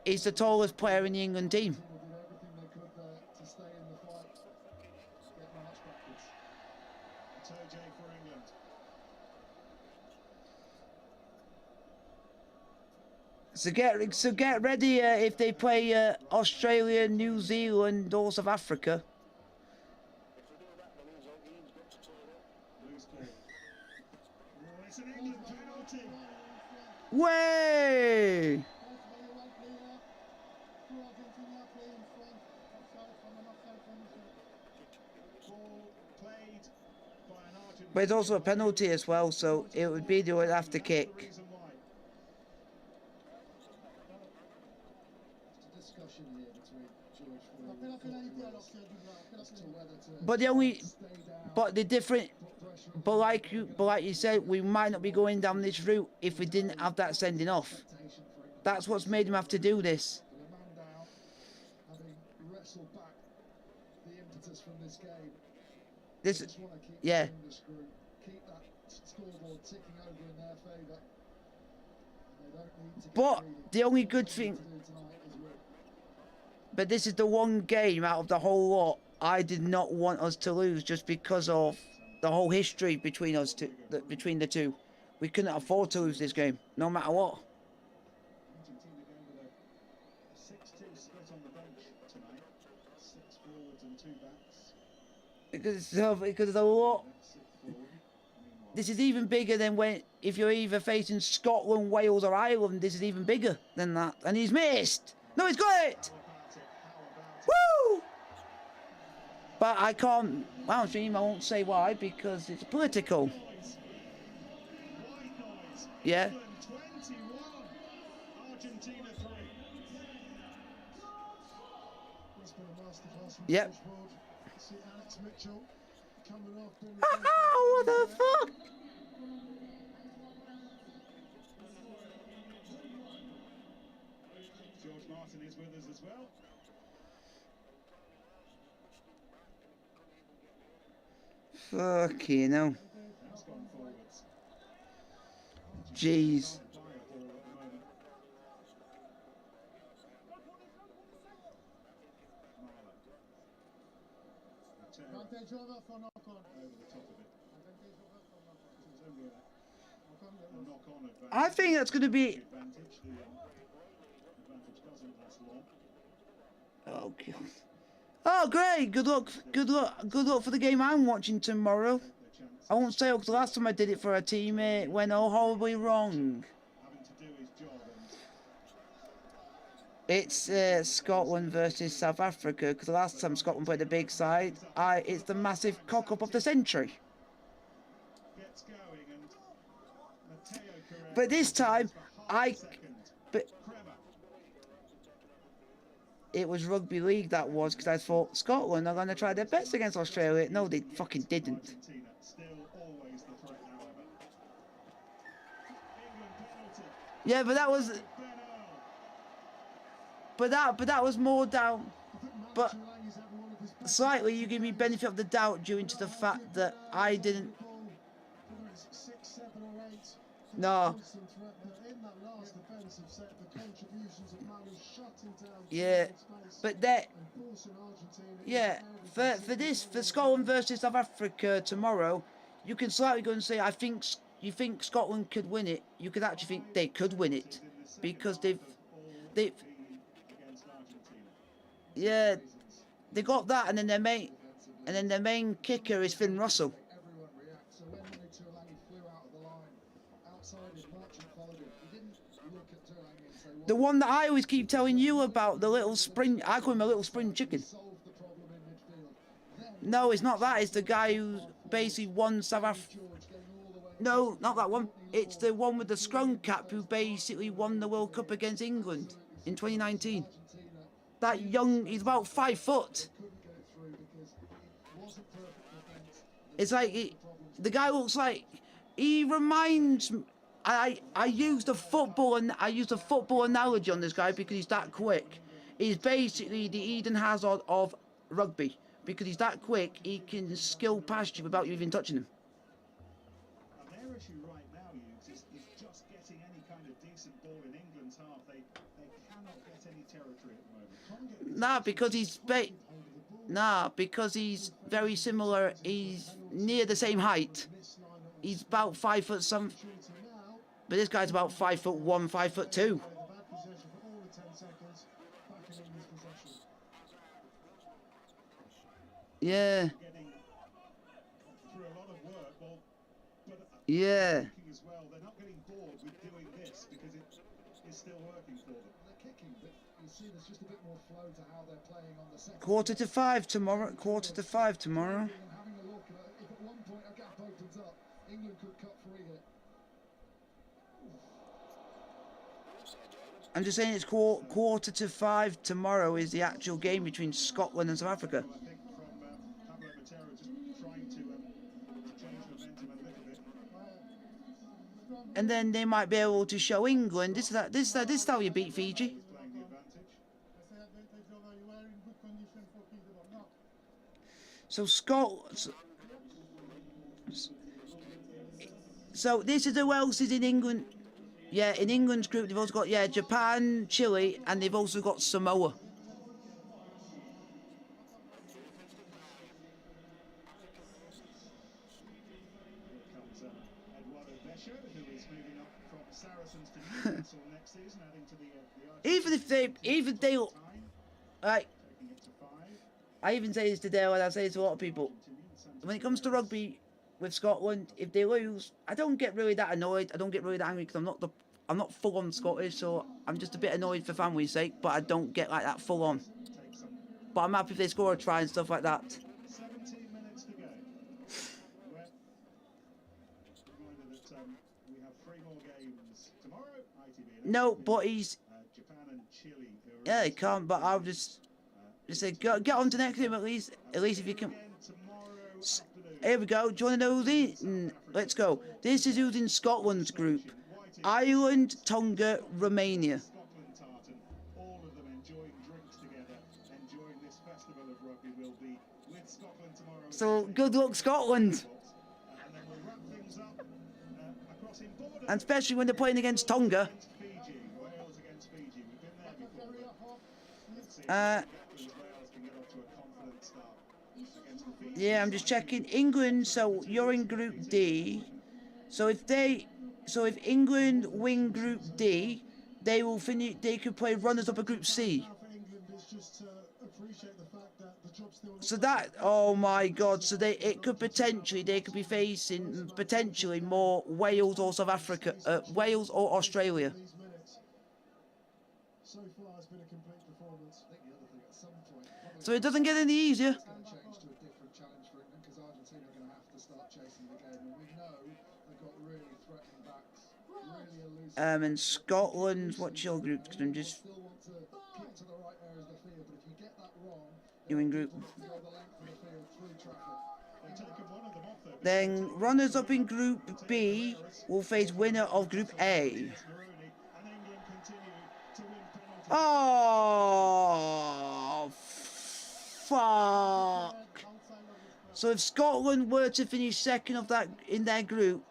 He's the tallest player in the England team. Argentina did everything they could there to stay in the fight. Get marched backwards. Turjay for England. So get ready if they play Australia, New Zealand, or South Africa. Loose ball. Oh, it's an England penalty. Way! Ball played by an Argentine. But it's also a penalty as well, so it would be they would have to kick. Reason why. There's a discussion here between George Ford and Courtney as to whether to But the only, stay down, but the different, put pressure on but like you said, we might not be going down this route if we didn't have that sending off. expectation for England. That's what's made him have to do this. With a man down, having wrestled back the impetus from this game. This, Just want to keep yeah. turning the screw, keep that scoreboard ticking over in their favour. They don't need to get But greedy. the only All good they thing, need to do tonight is win. but this is the one game out of the whole lot I did not want us to lose, just because of the whole history between us two, between the two. We couldn't afford to lose this game, no matter what. Argentina going with a 6-2 split on the bench tonight. 6 forwards and 2 backs. Because there's a lot. That's 6 forward. Meanwhile, This is even bigger than when if you're either facing Scotland, Wales, or Ireland. This is even bigger than that. And he's missed. No, he's got it. Woo! But I can't. Well, Dream, I won't say why because it's political. noise. White noise. Yeah. England 21. Argentina 3. That's been a masterclass from Yep. George Ford. See Alex Mitchell coming off. doing Ha ha! What the fuck? George Martin is with us as well. Fucking hell. That's gone forwards. Jeez. Buy a ball at the moment. Marlow. Mateo Advantage over for knock on. over the top of it. Advantage over for knock on. So there's only a knock-on advantage. I think that's going to be. Advantage. The advantage doesn't last long. Oh god. Oh great! Good luck. Good luck. Good luck for the game I'm watching tomorrow. Their chance I won't say because the last time I did it for a teammate it went all horribly wrong. having to do his job and It's Scotland versus South Africa because the last time Scotland played the big side, it's the massive cock-up of the century. gets going and Mateo Correa But this time, for half a second. but Kremer. it was rugby league that was because I thought Scotland are going to try their best against Australia. No, they fucking didn't. Argentina still always the threat, however. England penalty. Yeah, but that was, Ben Earl. but that was more down. But Tulang is having one of his best slightly, you give me benefit of the doubt due to the fact that I didn't. ball. Whether it's 6, 7 or 8. No. Constant threat, but in that last defensive set, the contributions of Manu shutting down Yeah, space but that. and forcing Argentina into Yeah, for Scotland versus South Africa tomorrow, you can slightly go and say you think Scotland could win it. You could actually think they could win it because they've Against Argentina. yeah they got that and then their main kicker is Finn Russell. Everyone reacts. So when Manu Tuolangi flew out of the line, outside his march and followed him. He didn't look at Tuolangi and say, The one that I always keep telling you about, the little spring. I call him a little spring chicken. solve the problem in midfield. Then No, it's not that. It's the guy who basically won South Africa. George going all the way. No, not that one. It's the one with the scrum cap who basically won the World Cup against England. in 2019. That young, he's about 5 foot. It's like the guy looks like he reminds. I used a football analogy on this guy because he's that quick. He's basically the Eden Hazard of rugby because he's that quick. He can skill past you without you even touching him. And their issue right now, Hughes, is just getting any kind of decent ball in England's half. They cannot get any territory at the moment. Because he's very similar. He's near the same height. He's about 5 foot some, but this guy's about 5'1", 5'2". Yeah. Yeah. As well, they're not getting bored with doing this because it is still working for them. They're kicking, but you see there's just a bit more flow to how they're playing on the second. 4:45 tomorrow. 4:45 tomorrow. And having a look, if at one point a gap opens up, England could cut free here. I'm just saying it's 4:45 tomorrow is the actual game between Scotland and South Africa. I think from Pablo Matera just trying to change momentum a little bit. And then they might be able to show England this is how you beat Fiji. Playing the advantage. They say advantage over you are in good condition for feasible. No. So this is who else is in England. Yeah, in England's group they've also got Japan, Chile, and they've also got Samoa. Even they, like, I even say this to Dale and I say this to a lot of people. When it comes to rugby with Scotland, if they lose, I don't get really that annoyed. I don't get really that angry because I'm not full on Scottish, so I'm just a bit annoyed for family's sake. But I don't get like that full on. But I'm happy if they score a try and stuff like that. 17 minutes to go. Reminder that we have 3 more games tomorrow. ITV. No, but he's. Japan and Chile. Yeah, he can't. But I'll just say get on to next game at least. At least if you can. Here we go. Do you want to know who's in? Let's go. This is who's in Scotland's group. Ireland, Tonga, Romania. All of them enjoying drinks together, enjoying this festival of rugby. Will be with Scotland tomorrow. So good luck, Scotland. And then we'll wrap things up across in border. And especially when they're playing against Tonga. Fiji, Wales against Fiji. We've been there before. Let's see if Uh, Wales can get off to a confident start against the Fiji. Yeah, I'm just checking. England, so you're in Group D. So if England win Group D, they will finish. They could play runners-up of Group C. Now for England is just to appreciate the fact that the job's still. So that, oh my God! So they could be facing potentially more Wales or South Africa, Wales or Australia. These minutes. So far, it's been a complete performance. I think the other thing at some point, probably So it doesn't get any easier. it's going to change to a different challenge for England because Argentina are going to have to start chasing the game, and we know they've got really threatening backs, really elusive. And Scotland, what's your group? Because I'm just Still want to kick to the right areas of the field, but if you get that wrong, you're in Group. you have to go the length of the field through traffic. They've taken one of them off though. Then runners-up in Group B will face winner of Group A. Maroney, and England continue to win penalties. Oh, fuck. So if Scotland were to finish second of that in their group,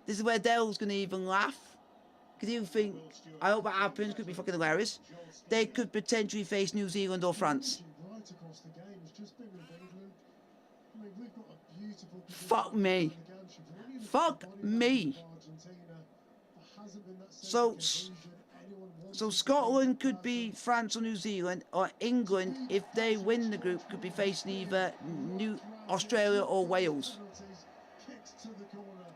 this is where Dale's going to even laugh. Because he'll think, I hope that happens, could be fucking hilarious. They could potentially face New Zealand or France. Right across the game, it's just been with England. I mean, we've got a beautiful. Fuck me. Fuck me. So Scotland could be France or New Zealand, or England, if they win the group, could be facing either Australia or Wales. Kicks to the corner.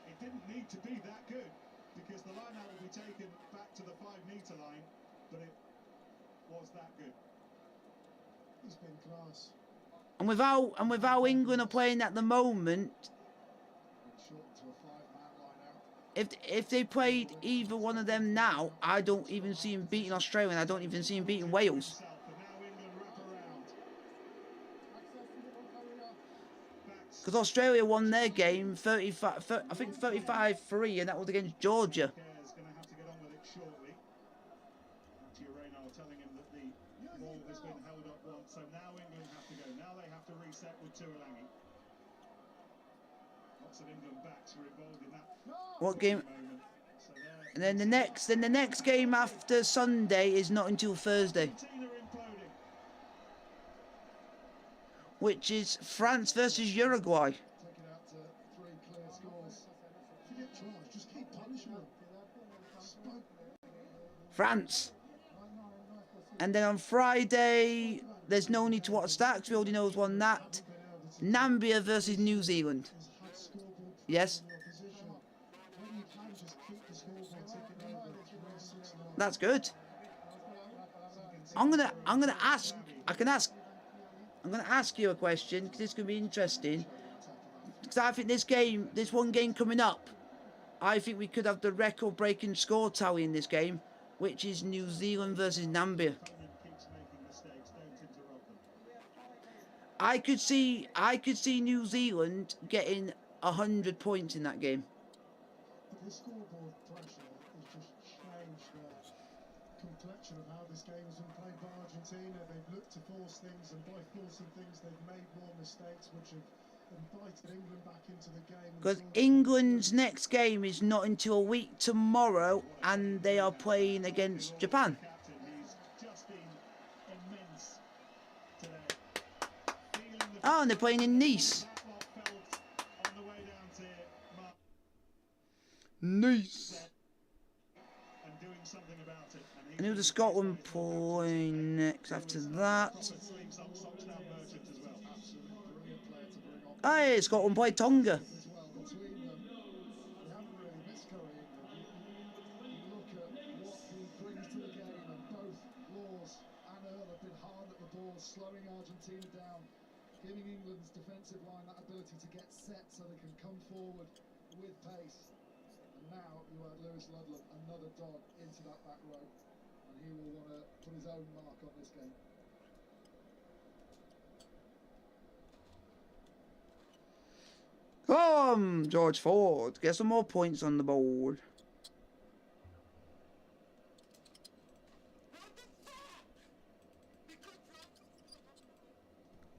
It didn't need to be that good because the line out will be taken back to the 5-metre line, but it was that good. He's been class. And with how England are playing at the moment, if they played either one of them now, I don't even see him beating Australia, and I don't even see him beating Wales. Because Australia won their game 35, I think 35-3, and that was against Georgia. So now England have to go. Now they have to reset with Tuolangi. Lots of England backs were involved in that. What game? And then the next game after Sunday is not until Thursday, which is France versus Uruguay. France. And then on Friday, there's no need to watch that because we already know who's won that. Namibia versus New Zealand. Yes. That's good. I'm gonna ask you a question because this could be interesting. Because I think this one game coming up, I think we could have the record-breaking score tally in this game, which is New Zealand versus Namibia. I could see New Zealand getting 100 points in that game. The scoreboard pressure has just changed the complexion of how this game has been played by Argentina. They've looked to force things, and by forcing things, they've made more mistakes, which have invited England back into the game. Because England's next game is not until a week tomorrow, and they are playing against Japan. Oh, and they're playing in Nice. Nice. And who does Scotland play next after that? Hey, Scotland play Tonga. Slowing Argentina down, giving England's defensive line that ability to get set so they can come forward with pace. And now you add Lewis Ludlam, another dog, into that back row, and he will want to put his own mark on this game. Come, George Ford, get some more points on the board.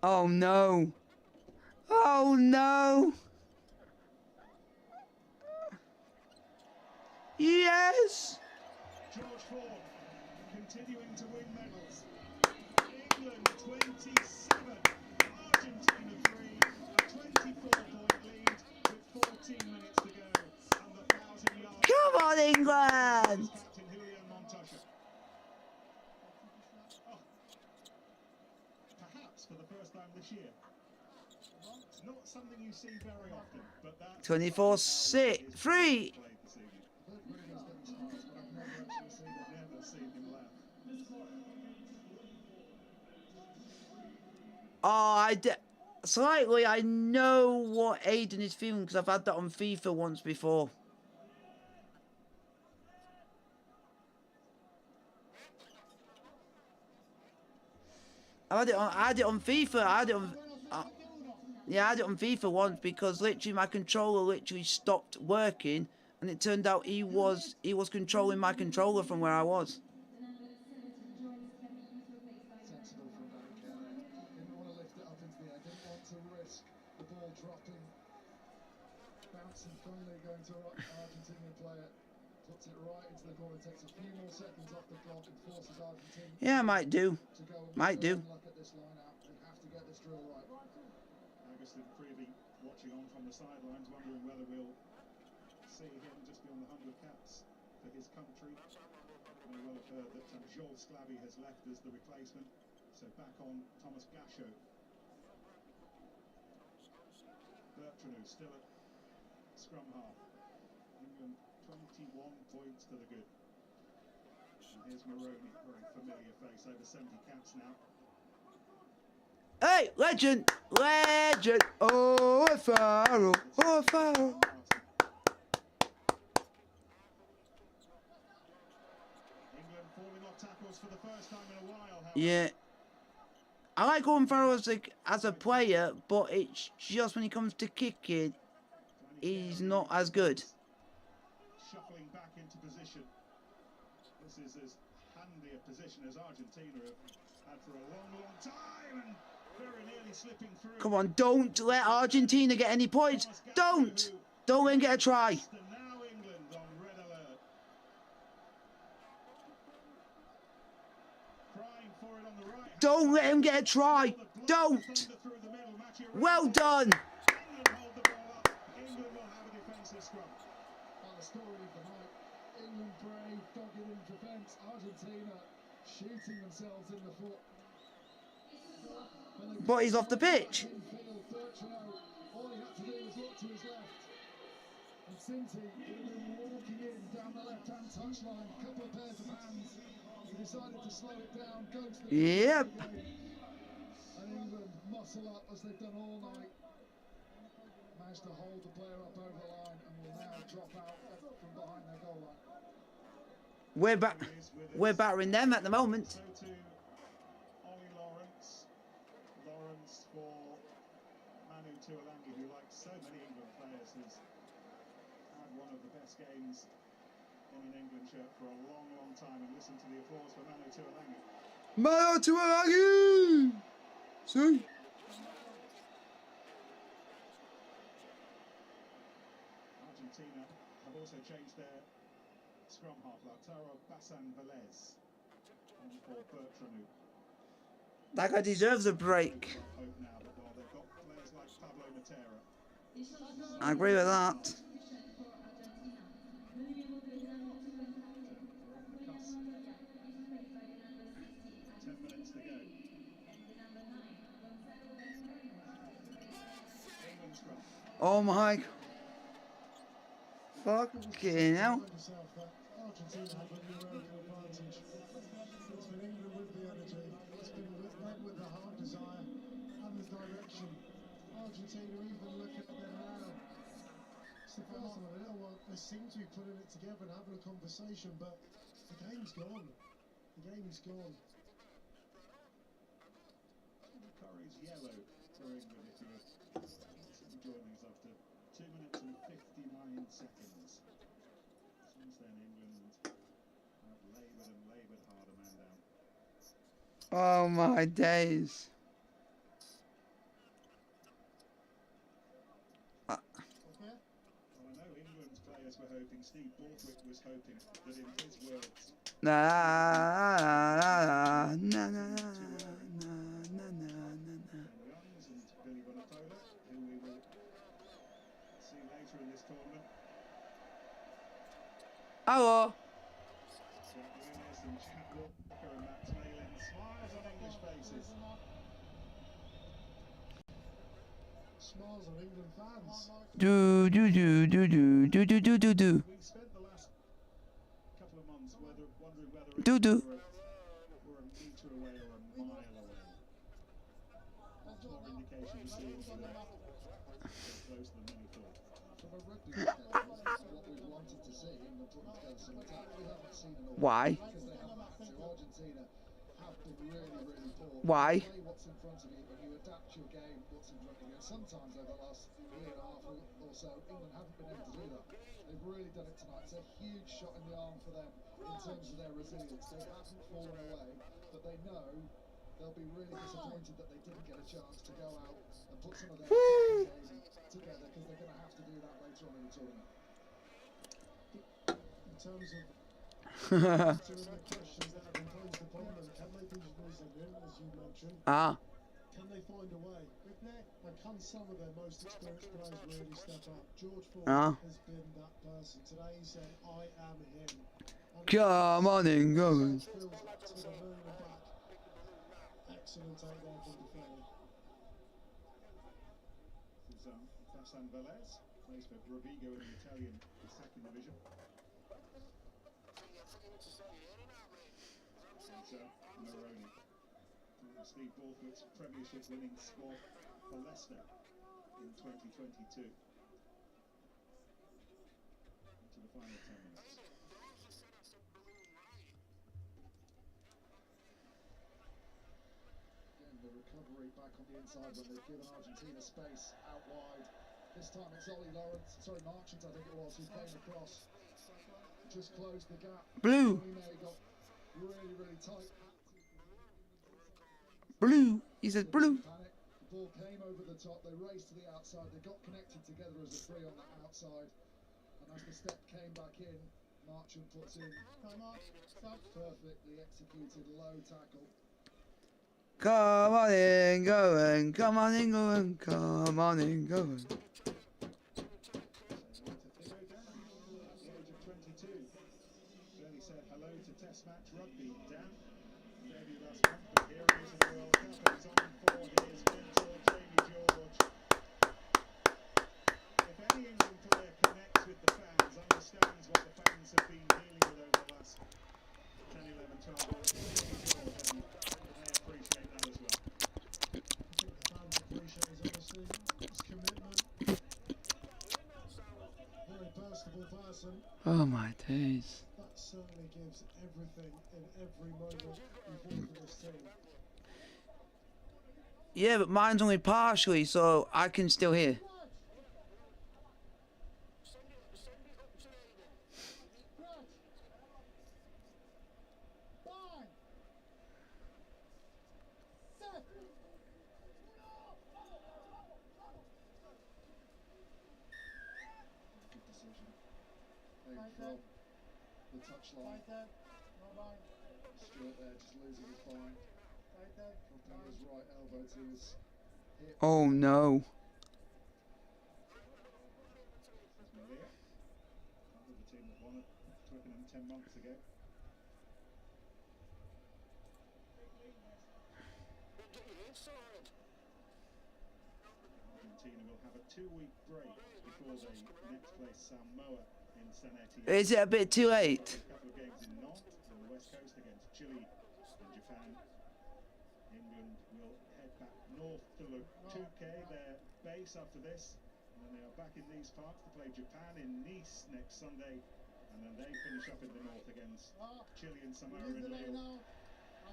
Oh no. Oh no. Yes. George Ford continuing to win medals. England 27, Argentina 3, a 24-point lead with 14 minutes to go, and the 1,000 yards. Come on, England. For the first time this year. It's not something you see very often, but that's 24-6, 3. Oh, slightly, I know what Aiden is feeling because I've had that on FIFA once before. I had it on FIFA. I had it on FIFA once because literally my controller literally stopped working, and it turned out he was controlling my controller from where I was. Sensible from Barrichello. Didn't want to lift it up into the air. Didn't want to risk the ball dropping, bouncing funnily going to an Argentinian player. Puts it right into the corner. Takes a few more seconds off the clock and forces Argentina. Yeah, might do. Might do. Look at this line out. They have to get this drill right. Augustin Creevy watching on from the sidelines, wondering whether we'll see him just beyond the 100 caps for his country. You may well have heard that Joel Sclavi has left as the replacement, so back on Thomas Gasho. Bertrand still at scrum half. England 21 points to the good. And here's Maroney, very familiar face, over 70 caps now. Hey, legend! Legend! Oh, Farrell! Oh, Farrell! falling off tackles for the first time in a while. However. Yeah. I like Owen Farrell as a player, but it's just when he comes to kicking, he's not as good. Shuffling back into position. This is as handy a position as Argentina have had for a long, long time, and very nearly slipping through. Come on, don't let Argentina get any points. Don't let him get a try. And now England on red alert. Crying for it on the right. Don't let him get a try. Don't. Well done. England hold the ball up. England will have a defensive scrum. The story of the night. England brave, dogged in defence. Argentina shooting themselves in the foot. But he's off the pitch. All he had to do was look to his left. And Sinti would have been walking in down the left-hand touchline. A couple of pairs of hands. He decided to slow it down, go to the Yep. and England muscle up as they've done all night. Managed to hold the player up over the line and will now drop out from behind their goal line. We're battering them at the moment. So to Ollie Lawrence. Lawrence for Manu Tuolangi, who, like so many England players, has had one of the best games in an England shirt for a long, long time. And listen to the applause for Manu Tuolangi. Manu Tuolangi! See? Argentina have also changed their scrum half. Lautaro Bassan Velez for Bertranu. That guy deserves a break. Hope now that while they've got players like Pablo Matera. I agree with that. 10 minutes to go. England scrum. Oh my. Fucking hell. Argentina have a numerical advantage. It's been England with the energy. It's been them with the heart desire and the direction. Argentina even looking at them now. It's the first time in a little while they seem to be putting it together and having a conversation, but the game's gone. The game's gone. Curry's yellow for England if you're joining us after 2 minutes and 59 seconds. Since then, England have laboured hard a man down. Oh my days. Well, I know England's players were hoping, Steve Borthwick was hoping that in his words, Na na na na na na na na. Ben Youngs and Billy Bonafola, who we will see later in this tournament, Hello. Jack Lewis and Jack Walker and Max Malin, smiles on English faces. Smiles on England fans. Do do do do do do do do do do. We've spent the last couple of months wondering whether Do-do. we're a metre away or a mile away. More indication we see it's closer than many thought. From a rugby perspective, what we wanted to see, England putting together some attack. We haven't seen an awful Why? lot because they haven't had to. Argentina have been really, really poor. Why? You play what's in front of you and you adapt your game what's in front of you. And sometimes over the last year and a half or so, England haven't been able to do that. They've really done it tonight. It's a huge shot in the arm for them in terms of their resilience. They haven't fallen away, but they know they'll be really disappointed that they didn't get a chance to go out and put some of their game together because they're going to have to do that later on in the tournament. In terms of answering the questions that have been posed upon them, can they be resilient, as you mentioned? Ah. Can they find a way? And can some of their most experienced players really step up? George Ford Ah. has been that person. Today he said, I am him. And Come on, England. feels like to the moon and back. Excellent take there from the defender. This is Bassan Velez, plays for Rovigo in the Italian second division. And Moroni. Steve Borthwick's Premiership winning squad for Leicester in 2022. Into the final 10 minutes. recovery back on the inside when they've given Argentina space out wide. This time it's Marchant, I think it was, who came across, just closed the gap. Blue. Got really, really tight. Blue. He says blue. Panic. The ball came over the top. They raced to the outside. They got connected together as a three on the outside. And as the step came back in, Marchant puts in perfectly executed low tackle. Come on England, come on England, come on England. At the age of 22, Shirley said hello to Test match rugby. Dan, debut last month, but here he is in the World Cup and he's on for his mentor, Jamie George. If any England player connects with the fans, understands what the fans have been dealing with over the last 10, 11, 12 months, Jamie George, and they appreciate that as well. I think the fans appreciate his honesty, his commitment. Very personable person. Oh my days. That certainly gives everything in every moment you want for this team. Yeah, but mine's only partially, so I can still hear. Good decision. From the touchline. Stewart there just losing his mind. Dropping his right elbow to his hip. Oh no. Maria, part of the team that won at Twickenham 10 months ago. Argentina will have a 2-week break before they next play Samoa in San Etienne. Is it a bit too late? A couple of games in Nantes on the west coast against Chile and Japan. England will head back north to Le Touquet, their base after this, and then they are back in these parts to play Japan in Nice next Sunday, and then they finish up in the north against Chile and Samoa in Lille.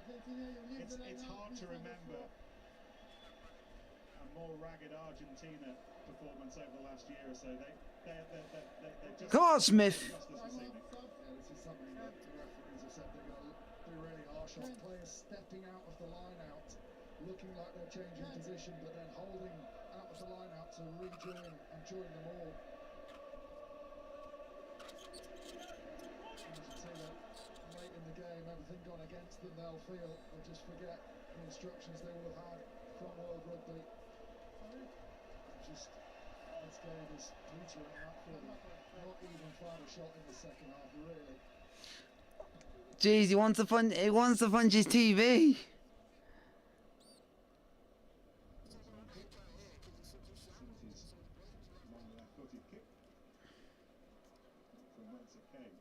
It's hard to remember a more ragged Argentina performance over the last year or so. They just Come on, Smith. just as this evening. Yeah, this is something that the referees have said they're going to be really harsh on. Players stepping out of the line out, looking like they're changing position, but then holding out of the line out to rejoin and join them all. Argentina, late in the game, everything gone against them, they'll feel. They'll just forget the instructions they will have had from World Rugby. Just, this game is petering out for them. Not even find a shot in the second half, really. Jeez, he wants to punch his TV. Facilities long left-footed kick from whence it came.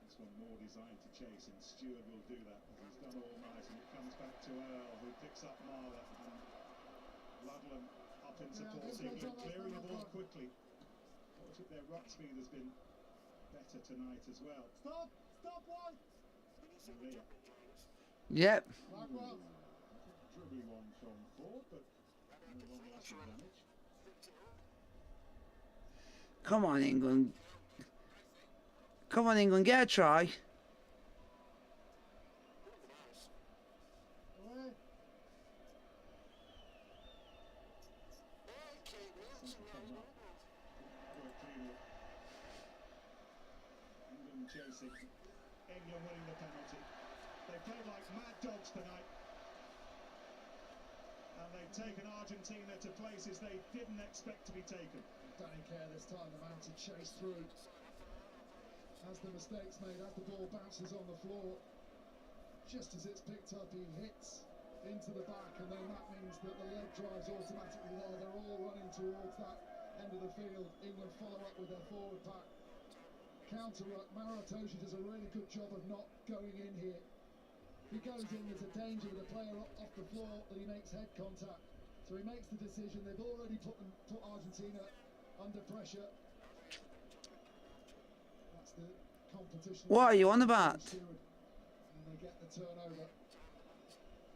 This one more designed to chase, and Stewart will do that as he's done all night, and it comes back to Earl, who picks up Marla, and Ludlam up in support. England clearing the ball quickly. Their ruck speed has been better tonight as well. Stop one. Leah. Yep. Dribbly one from Ford, but no long-lasting damage. Come on, England. Come on, England, get a try. Away. England chasing. England winning the penalty. They played like mad dogs tonight. And they've taken Argentina to places they didn't expect to be taken. Danny Care this time, the man to chase through. As the mistakes made, as the ball bounces on the floor, just as it's picked up, he hits into the back, and then that means that the leg drive's automatically there. They're all running towards that end of the field. England follow up with their forward pack. Counter ruck. Maratoshi does a really good job of not going in here. If he goes in, there's a danger with a player off the floor that he makes head contact. So he makes the decision. They've already put Argentina under pressure. That's the competition. What are you on about? And they get the turnover.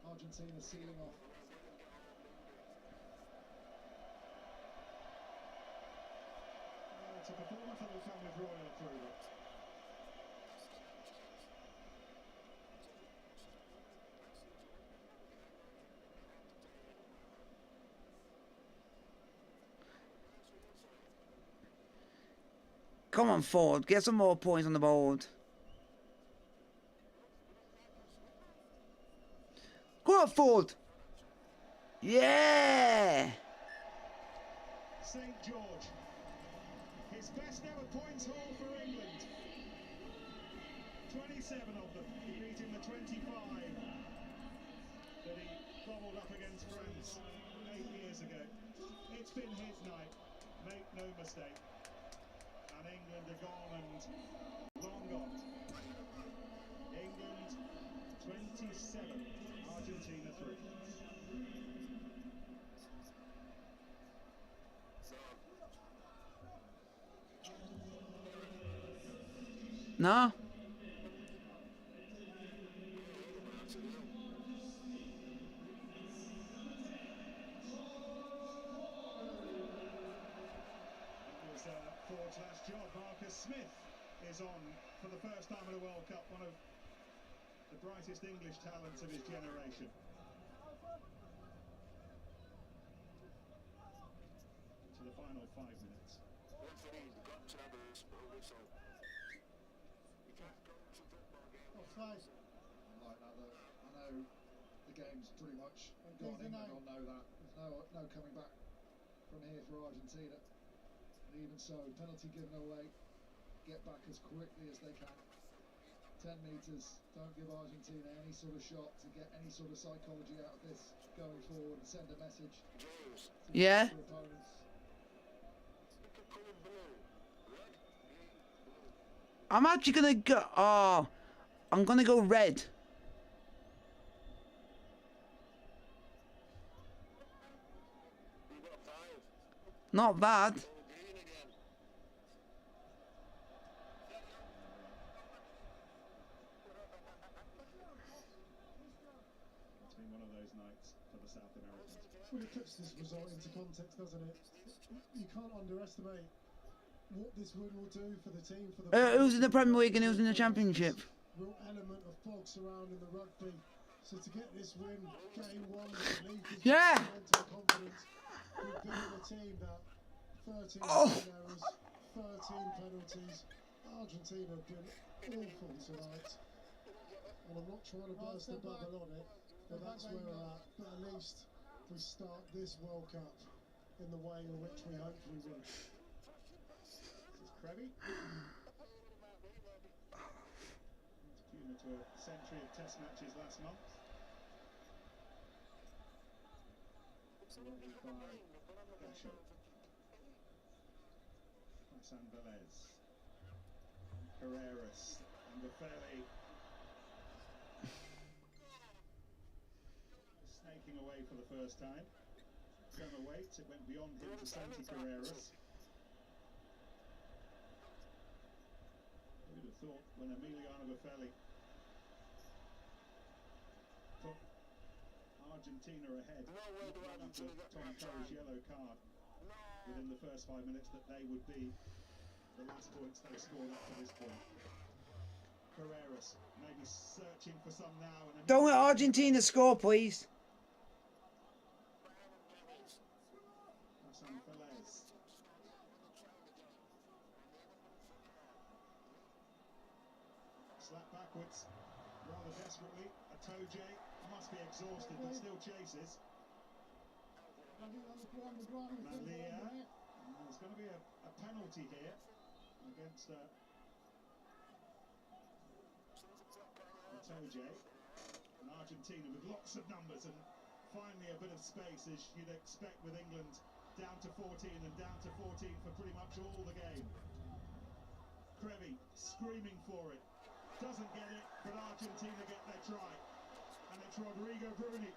Argentina sealing off. It's a performance that will come with royal approval. Come on, Ford. Get some more points on the board. Go on, Ford. Yeah. St George, his best ever points haul for England. 27 of them, beating the 25 that he bobbled up against France 8 years ago. It's been his night, make no mistake. And England are gone and long gone. England 27, Argentina 3. No? Ford's last job. Marcus Smith is on for the first time in a World Cup, one of the brightest English talents of his generation. To the final 5 minutes. Offside. Like that though. I know the game's pretty much gone. England will know that. There's no coming back from here for Argentina. And even so, penalty given away, get back as quickly as they can. 10 metres, don't give Argentina any sort of shot to get any sort of psychology out of this going forward and send a message to Yeah. their opponents. I'm actually gonna go. Oh, I'm gonna go red. Not bad. It's been one of those nights for the South Americans. Well, it puts this result into context, doesn't it? You can't underestimate what this win will do for the team. For the Who's in the Premier League and who's in the Championship? Real element of fog surrounding the rugby. So to get this win, game one, belief is Yeah. mental confidence. We've been a team that 13 errors, 13 penalties. Argentina have been awful tonight. And I'm not trying to burst the bubble on it, but that's where we're at. But at least we start this World Cup in the way in which we hopefully will. This is Krevy. Tune to a century of test matches last month. Surrounded by Gasho. Hassan Velez. Carreras. And the fairly snaking away for the first time. Tremor waits, it went beyond him to Santi Carreras. Who would have thought when Emiliano Buffelli put Argentina ahead after Tom Curry's yellow card within the first 5 minutes that they would be the last points they scored up to this point. Carreras maybe searching for some now. And Don't let Argentina score, please. Hassan Velez. Slap backwards rather desperately. Atoje must be exhausted but still chases. Malia. There's going to be a penalty here against Atoje. And Argentina with lots of numbers and finally a bit of space as you'd expect with England down to 14 and down to 14 for pretty much all the game. Krevy screaming for it. Doesn't get it, but Argentina get their try. And it's Rodrigo Bruni.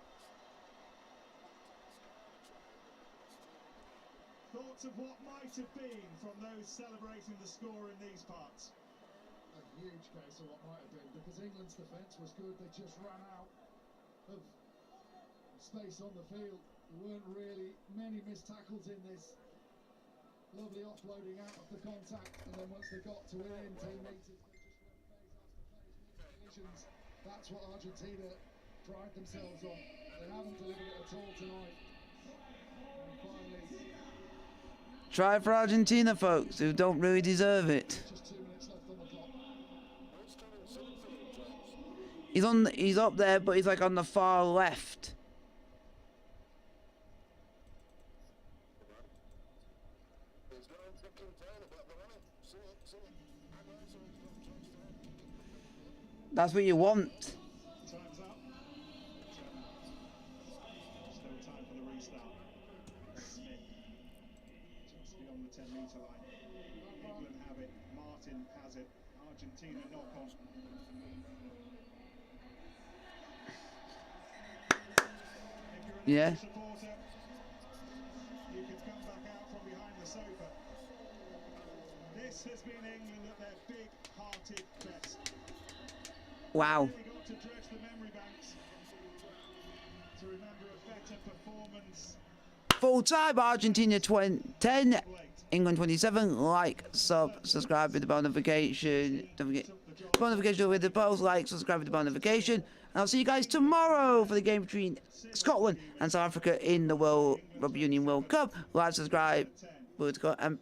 Thoughts of what might have been from those celebrating the score in these parts? A huge case of what might have been, because England's defence was good. They just ran out of space on the field. There weren't really many missed tackles in this. Lovely offloading out of the contact, and then once they got to within 10 metres, they just went phase after phase, winning collisions. That's what Argentina pride themselves on. They haven't delivered it at all tonight. And finally, Try for Argentina, folks, who don't really deserve it. just 2 minutes left on the clock. He's up there, but he's like on the far left. That's what you want. Time's up. Still time for the restart. Smith just beyond the 10-metre line. England have it. Martin has it. Argentina knock on. If you're Yeah. an English supporter, you can come back out from behind the sofa. This has been England at their big-hearted best. Wow. Really got to dredge the memory banks to remember a better performance Full time, Argentina 10, England 27. Like, subscribe with the bell notification. Don't forget bell notification with the post. Like, subscribe with the bell notification. And I'll see you guys tomorrow for the game between Scotland and South Africa in the World Rugby Union World Cup. Like, subscribe, and